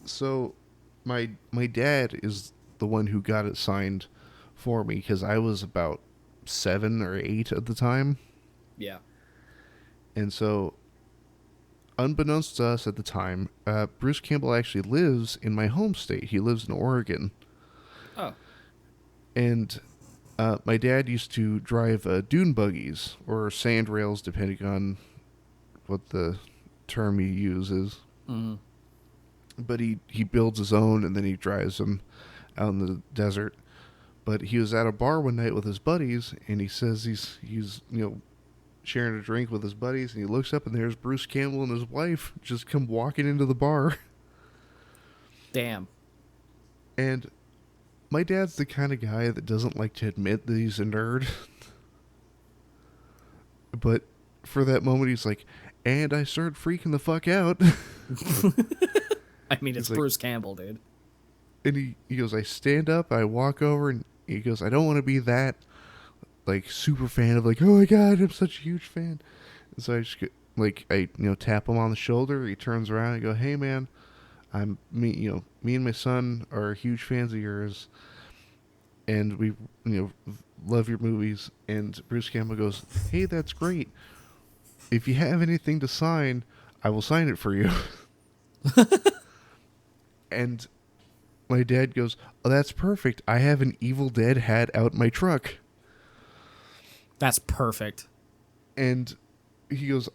So, my dad is the one who got it signed for me because I was about 7 or 8 at the time, Yeah. and so, unbeknownst to us at the time, Bruce Campbell actually lives in my home state. He lives in Oregon, Oh. and my dad used to drive dune buggies or sand rails, depending on what the term you use is. Mm-hmm. But he builds his own and then he drives them out in the desert. But he was at a bar one night with his buddies, and he says he's sharing a drink with his buddies, and he looks up and there's Bruce Campbell and his wife just come walking into the bar. Damn. And my dad's the kind of guy that doesn't like to admit that he's a nerd. But for that moment he's like, and I started freaking the fuck out. I mean, it's He's like- Bruce Campbell, dude. And he goes, I stand up, I walk over, and he goes, I don't want to be that, like, super fan of, like, oh my god, I'm such a huge fan. And so I just, tap him on the shoulder, he turns around, and I go, hey man, me and my son are huge fans of yours, and we, love your movies. And Bruce Campbell goes, hey, that's great. If you have anything to sign, I will sign it for you. And my dad goes, oh, that's perfect. I have an Evil Dead hat out in my truck. That's perfect. And he goes,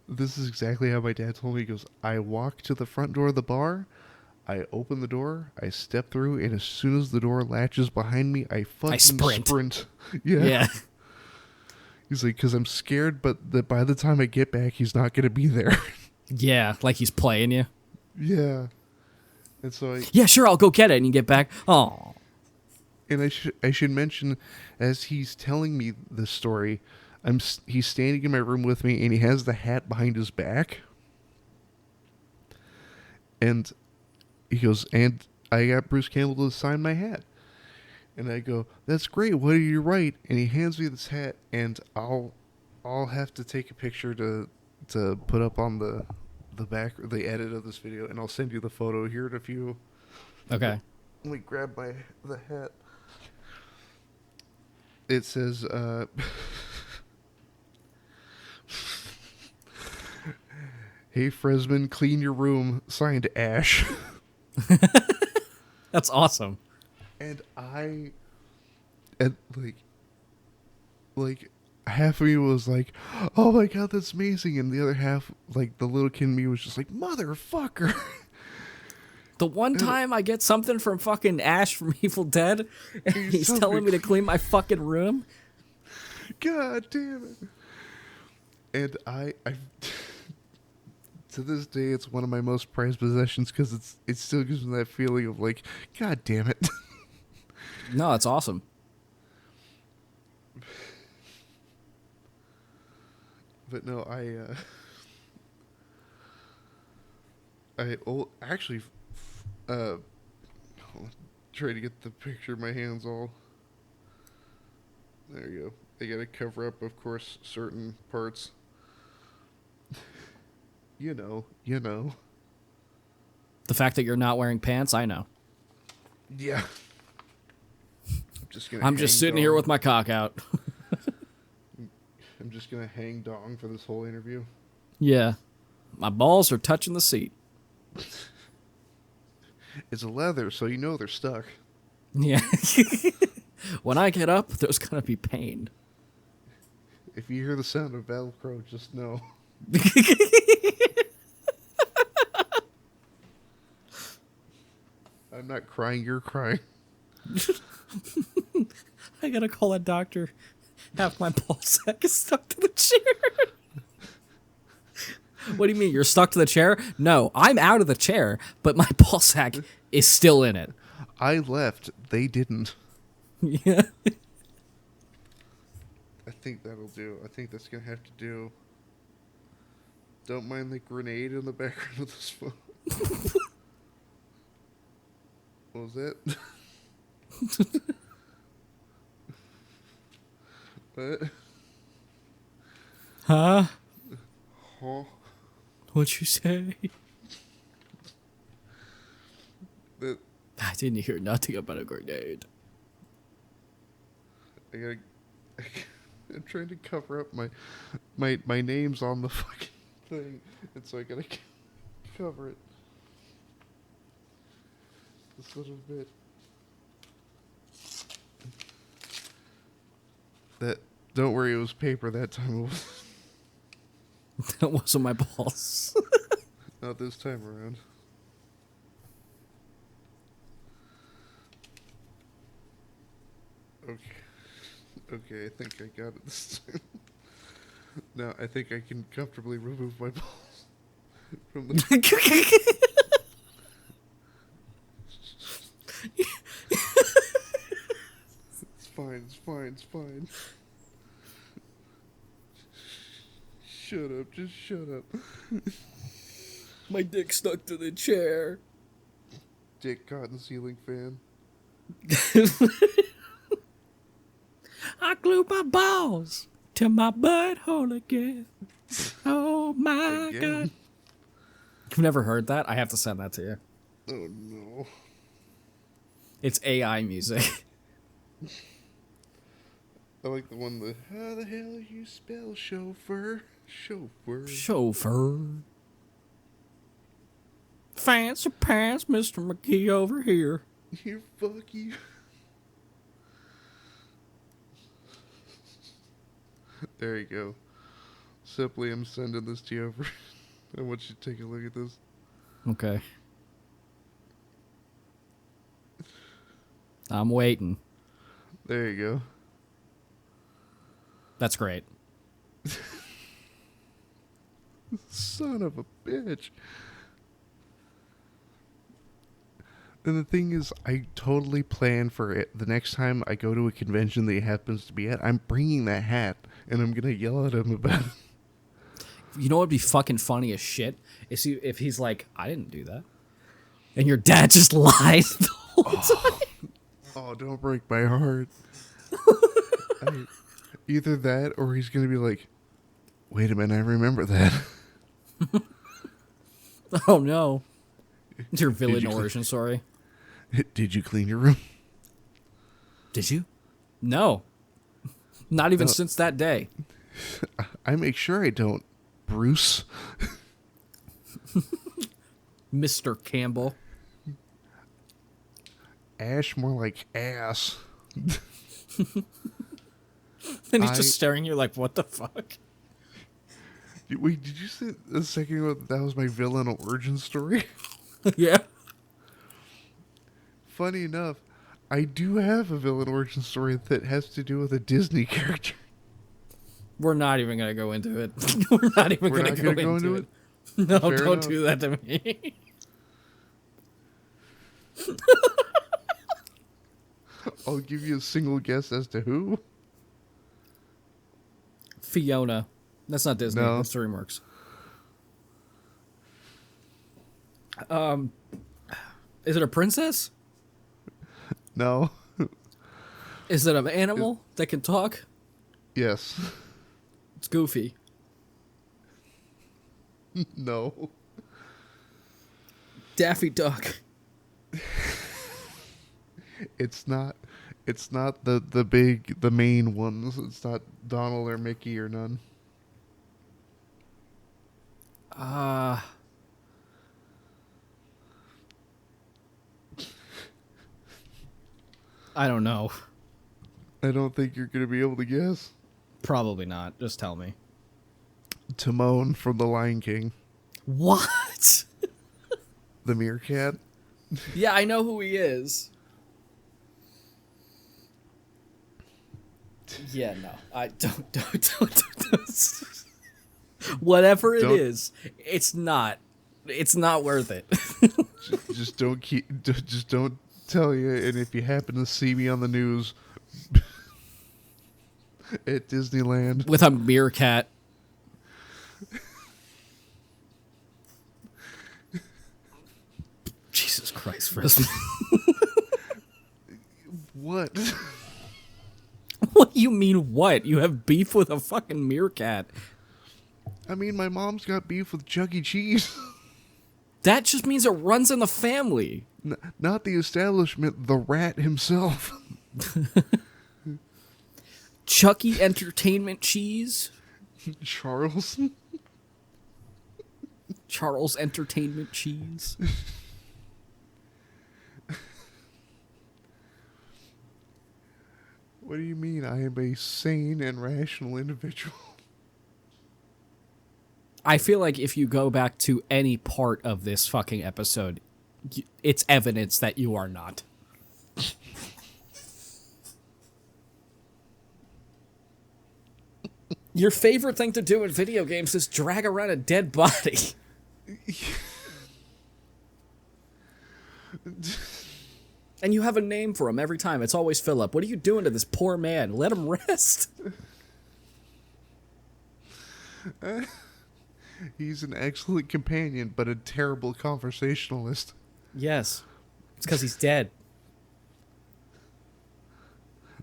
this is exactly how my dad told me. He goes, I walk to the front door of the bar, I open the door, I step through, and as soon as the door latches behind me, I fucking sprint. Yeah. He's like, because I'm scared, but that by the time I get back, he's not going to be there. Yeah, like he's playing you. Yeah. And so Yeah, sure, I'll go get it. And you get back. Oh. And I should mention, as he's telling me this story, he's standing in my room with me, and he has the hat behind his back. And he goes, and I got Bruce Campbell to sign my hat. And I go, that's great. What do you write? And he hands me this hat, and I'll have to take a picture to put up on the back, the edit of this video, and I'll send you the photo here in a few. Okay. Let me grab the hat. It says, hey, Fresman, clean your room. Signed, Ash. That's awesome. And like half of me was like, "Oh my god, that's amazing," and the other half, like the little kid in me, was just like, "Motherfucker!" The one time I get something from fucking Ash from Evil Dead, and He's he's telling me telling me to clean my fucking room. God damn it! And I to this day, it's one of my most prized possessions because it still gives me that feeling of like, God damn it. No, it's awesome. But no, actually, uh, try to get the picture of my hands all. There you go. I gotta cover up, of course, certain parts. You know. The fact that you're not wearing pants, I know. Yeah. I'm just gonna. I'm just sitting here with my cock out. I'm just gonna hang dong for this whole interview. Yeah. My balls are touching the seat. It's leather, so you know they're stuck. Yeah. When I get up, there's gonna be pain. If you hear the sound of Velcro, just know. I'm not crying, you're crying. I gotta call a doctor. Half my ball sack is stuck to the chair. What do you mean? You're stuck to the chair? No, I'm out of the chair, but my ball sack is still in it. I left, they didn't. Yeah. I think that'll do. I think that's gonna have to do. Don't mind the grenade in the background of this phone. What was that? What? Huh? Huh? What'd you say? That I didn't hear nothing about a grenade. I gotta. I'm trying to cover up my name's on the fucking thing, and so I gotta cover it. This little bit. That don't worry, it was paper that time. It was That wasn't my balls. not this time around. Okay, I think I got it this time. Now I think I can comfortably remove my balls from the. It's fine. It's fine. It's fine. Shut up. Just shut up. My dick stuck to the chair. Dick cotton ceiling fan. I glued my balls to my butthole again. Oh my Again? god. You've never heard that? I have to send that to you. Oh no. It's AI music. I like the one that. How the hell you spell chauffeur? Chauffeur. Chauffeur. Fancy pants, Mr. McGee over here. You fuck you. There you go. Simply, I'm sending this to you over. I want you to take a look at this. Okay. I'm waiting. There you go. That's great. Son of a bitch. And the thing is, I totally plan for it. The next time I go to a convention that he happens to be at, I'm bringing that hat, and I'm gonna yell at him about it. You know what would be fucking funny as shit? Is if he's like, I didn't do that. And your dad just lies the whole time. Oh, don't break my heart. Either that, or he's gonna be like, wait a minute, I remember that. Oh no. It's your villain origin story. Did you clean your room? Did you? No. Not even since that day. I make sure I don't, Bruce. Mr. Campbell. Ash, more like ass. And he's I just staring at you like, what the fuck? wait. Did you say a second ago that was my villain origin story? Yeah. Funny enough, I do have a villain origin story that has to do with a Disney character. We're not even going to go into it. We're not even We're going to not go gonna into it. No, Fair don't enough. do that to me. I'll give you a single guess as to who. Fiona. That's not Disney. No. That's DreamWorks. Is it a princess? No. Is it an animal that can talk? Yes. It's Goofy. No. Daffy Duck. It's not. It's not the main ones. It's not Donald or Mickey or none. I don't know. I don't think you're gonna be able to guess. Probably not. Just tell me. Timon from The Lion King. What? The meerkat. Yeah, I know who he is. Yeah, no. I don't. Whatever it is, it's not worth it. Just don't keep. Just don't tell you. And if you happen to see me on the news at Disneyland, With a meerkat. Jesus Christ, Frisbee. what? What do you mean, what? You have beef with a fucking meerkat. I mean, my mom's got beef with Chuck E. Cheese. That just means it runs in the family. Not the establishment, the rat himself. Chucky Entertainment Cheese. Charles. Charles Entertainment Cheese. What do you mean? I am a sane and rational individual. I feel like if you go back to any part of this fucking episode, it's evidence that you are not. Your favorite thing to do in video games is drag around a dead body. And you have a name for him every time. It's always Philip. What are you doing to this poor man? Let him rest. He's an excellent companion, but a terrible conversationalist. Yes. It's because he's dead.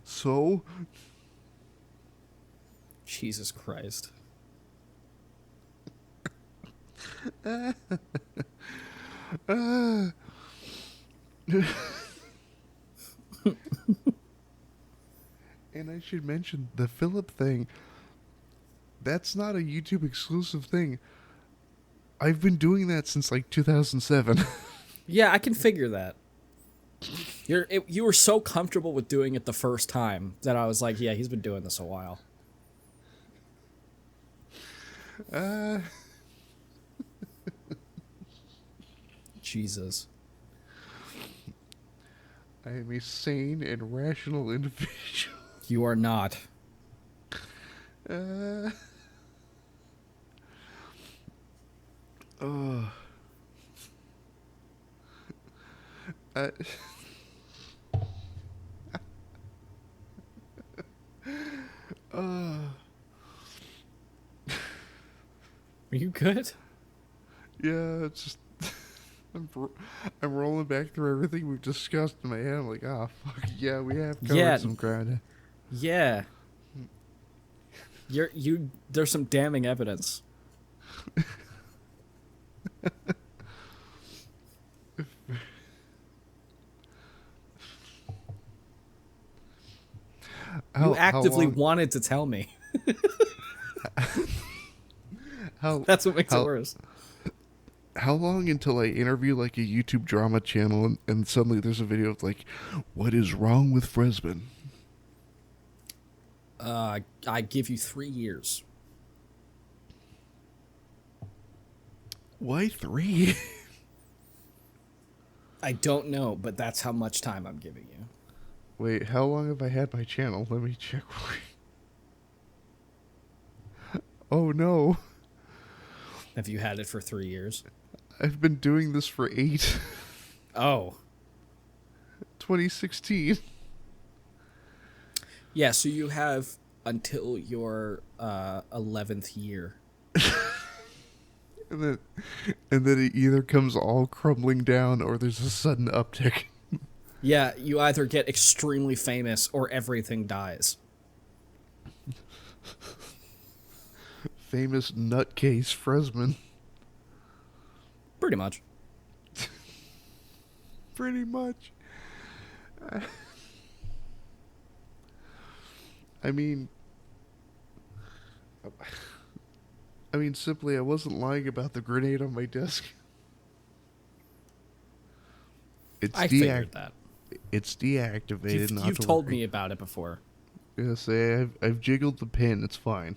So? Jesus Christ. And I should mention, the Philip thing, that's not a YouTube exclusive thing. I've been doing that since like 2007. Yeah, I can figure that. You were so comfortable with doing it the first time that I was like, yeah, he's been doing this a while. Jesus. I am a sane and rational individual. You are not. Uh, Are you good? yeah, it's just I'm rolling back through everything we've discussed in my head. I'm like, ah, fuck yeah, we have covered some ground. Yeah. There's some damning evidence. You actively wanted to tell me. That's what makes it worse. How long until I interview like a YouTube drama channel and suddenly there's a video of like, what is wrong with Fresman? I give you 3 years. Why 3? I don't know, but that's how much time I'm giving you. Wait, how long have I had my channel? Let me check. Oh no. Have you had it for 3 years? I've been doing this for 8. Oh. 2016. Yeah, so you have until your 11th year. And then it either comes all crumbling down or there's a sudden uptick. Yeah, you either get extremely famous or everything dies. Famous nutcase Fresman. Pretty much. Pretty much. I mean, simply, I wasn't lying about the grenade on my desk. I figured that. It's deactivated. You've told me about it before. Yes, I've jiggled the pin. It's fine.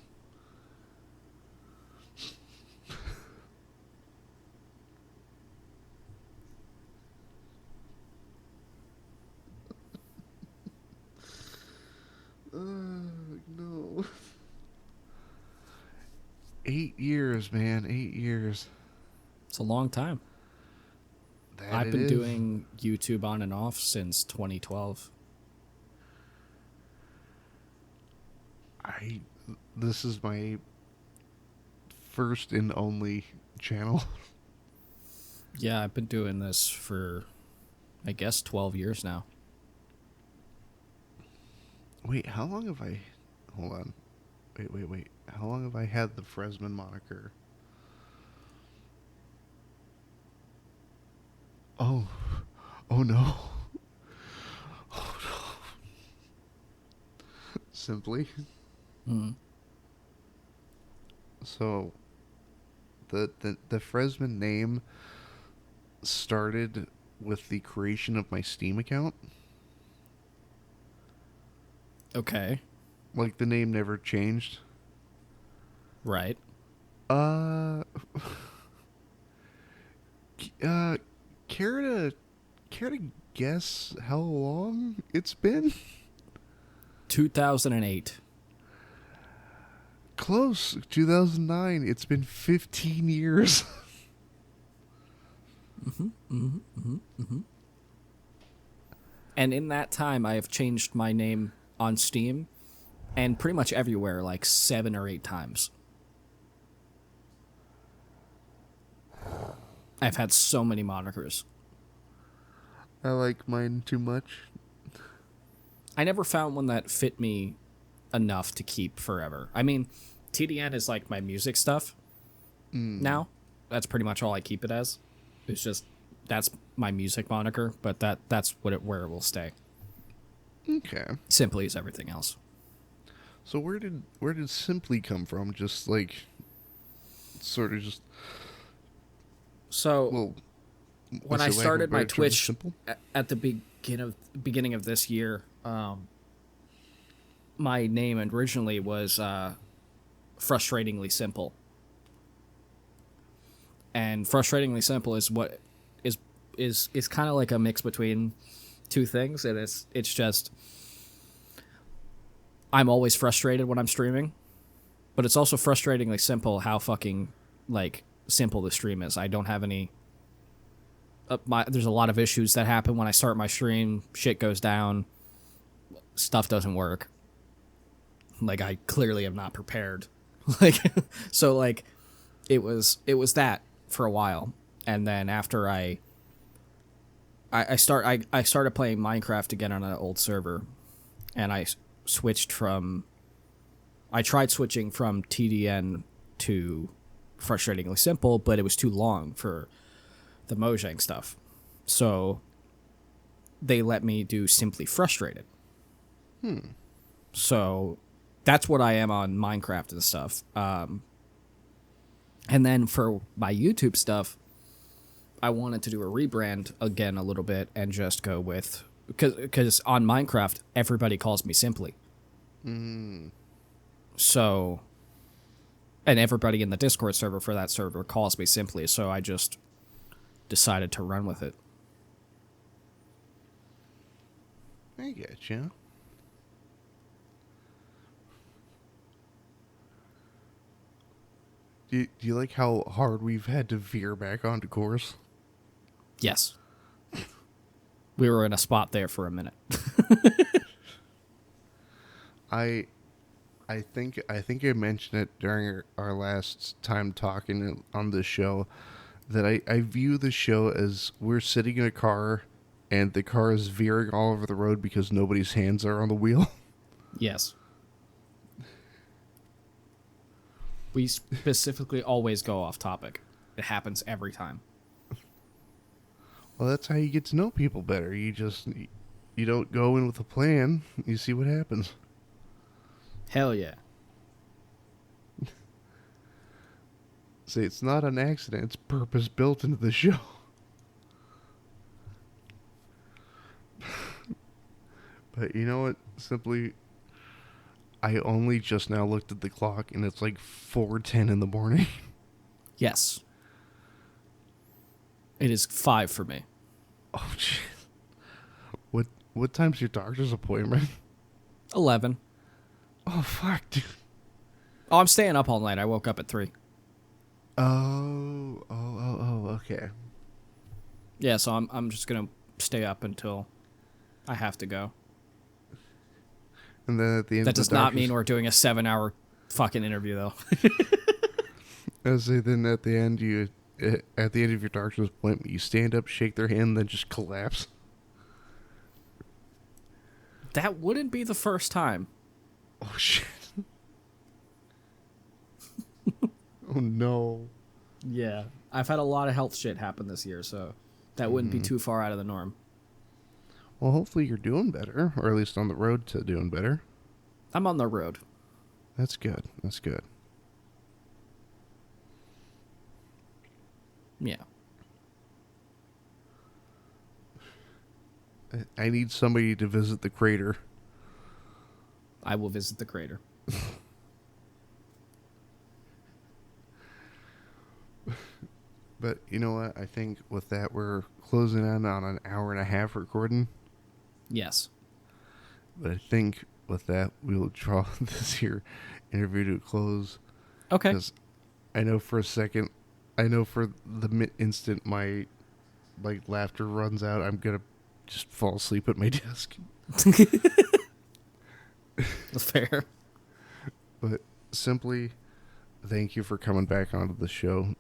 No. 8 years, man. 8 years. It's a long time. I've been doing YouTube on and off since 2012. This is my first and only channel. Yeah, I've been doing this for, I guess, 12 years now. Wait, how long have I... Hold on. Wait. How long have I had the Fresman moniker? Oh. Oh no. Oh no. Simply. Mm-hmm. So, the Fresman name started with the creation of my Steam account. Okay. Like, the name never changed. Right. Uh, care to guess how long it's been? 2008. Close. 2009. It's been 15 years. And in that time, I have changed my name on Steam and pretty much everywhere like 7 or 8 times. I've had so many monikers. I like mine too much. I never found one that fit me enough to keep forever. I mean, TDN is like my music stuff now. That's pretty much all I keep it as. It's just, that's my music moniker, but that's where it will stay. Okay. Simply is everything else. So where did Simply come from? Just like, sort of just. So, Well, when I started my Twitch at the beginning of this year, my name originally was Frustratingly Simple. And Frustratingly Simple is what is kind of like a mix between two things, and it's just I'm always frustrated when I'm streaming, but it's also frustratingly simple how fucking like simple the stream is. I don't have any there's a lot of issues that happen when I start my stream. Shit goes down, stuff doesn't work. Like, I clearly am not prepared. Like, so like it was that for a while, and then after I started playing Minecraft again on an old server, and I tried switching from TDN to Frustratingly Simple, but it was too long for the Mojang stuff. So they let me do Simply Frustrated. So that's what I am on Minecraft and stuff. And then for my YouTube stuff, I wanted to do a rebrand again a little bit and just go with, because on Minecraft everybody calls me Simply. Mm. So, and everybody in the Discord server for that server calls me Simply, so I just decided to run with it. I get you. Do you like how hard we've had to veer back onto course? Yes. We were in a spot there for a minute. I I think I mentioned it during our last time talking on this show that I view the show as we're sitting in a car and the car is veering all over the road because nobody's hands are on the wheel. Yes. We specifically always go off topic. It happens every time. Well, that's how you get to know people better. You don't go in with a plan. You see what happens. Hell yeah. See, it's not an accident. It's purpose built into the show. But you know what? Simply, I only just now looked at the clock, and it's like 4:10 in the morning. Yes. It is 5 for me. Oh shit! What time's your doctor's appointment? 11. Oh fuck, dude. Oh, I'm staying up all night. I woke up at 3. Okay. Yeah, so I'm just gonna stay up until I have to go. And then at the end, That of the does not doctor's- mean we're doing a 7-hour fucking interview, though. I say then at the end at the end of your doctor's appointment, you stand up, shake their hand, then just collapse. That wouldn't be the first time. Oh shit! Oh no! Yeah. I've had a lot of health shit happen this year, so that wouldn't be too far out of the norm. Well, hopefully you're doing better, or at least on the road to doing better. I'm on the road. That's good. That's good. Yeah. I need somebody to visit the crater. I will visit the crater. But you know what? I think with that, we're closing in on an hour and a half recording. Yes. But I think with that, we'll draw this here interview to a close. Okay. Because I know for a second, I know for the instant my laughter runs out, I'm gonna just fall asleep at my desk. That's fair. But simply, thank you for coming back onto the show.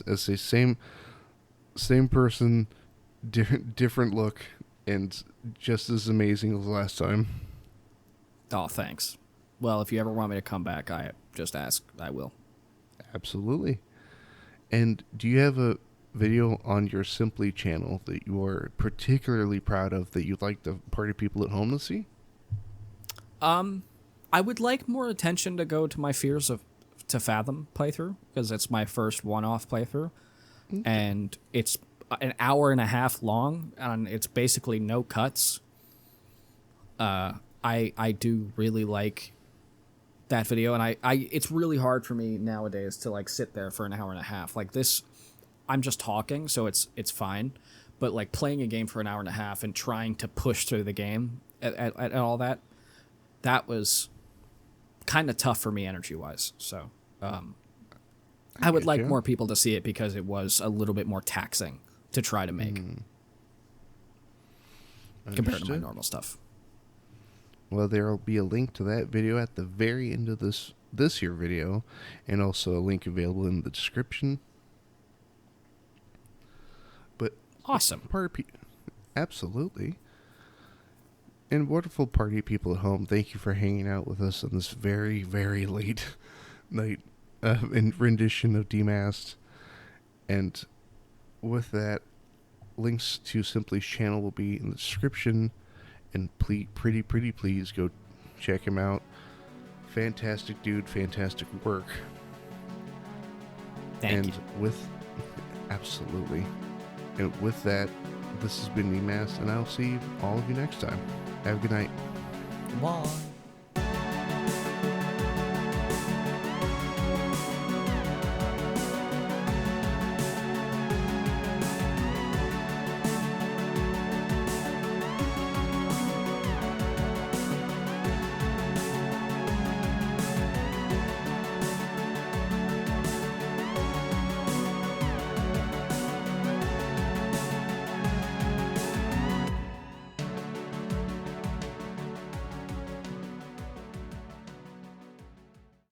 As a same person, different look, and just as amazing as last time. Oh, thanks. Well, if you ever want me to come back, I just ask. I will. Absolutely. And do you have a video on your Simply channel that you are particularly proud of that you'd like the party people at home to see? I would like more attention to go to my Fears to Fathom playthrough, because it's my first one-off playthrough, and it's an hour and a half long, and it's basically no cuts. I do really like that video, and I it's really hard for me nowadays to like sit there for an hour and a half. Like this, I'm just talking, so it's fine, but like playing a game for an hour and a half and trying to push through the game at all that was kind of tough for me energy wise. So I would like more people to see it, because it was a little bit more taxing to try to make compared to my normal stuff. Well, there will be a link to that video at the very end of this here video, and also a link available in the description. But Awesome. Absolutely. And wonderful party people at home, thank you for hanging out with us on this very, very late night in rendition of Demasked. And with that, links to Simply's channel will be in the description. And pretty please go check him out. Fantastic dude, fantastic work. Thank you. Absolutely. And with that, this has been Demasked, and I'll see all of you next time. Have a good night. Bye.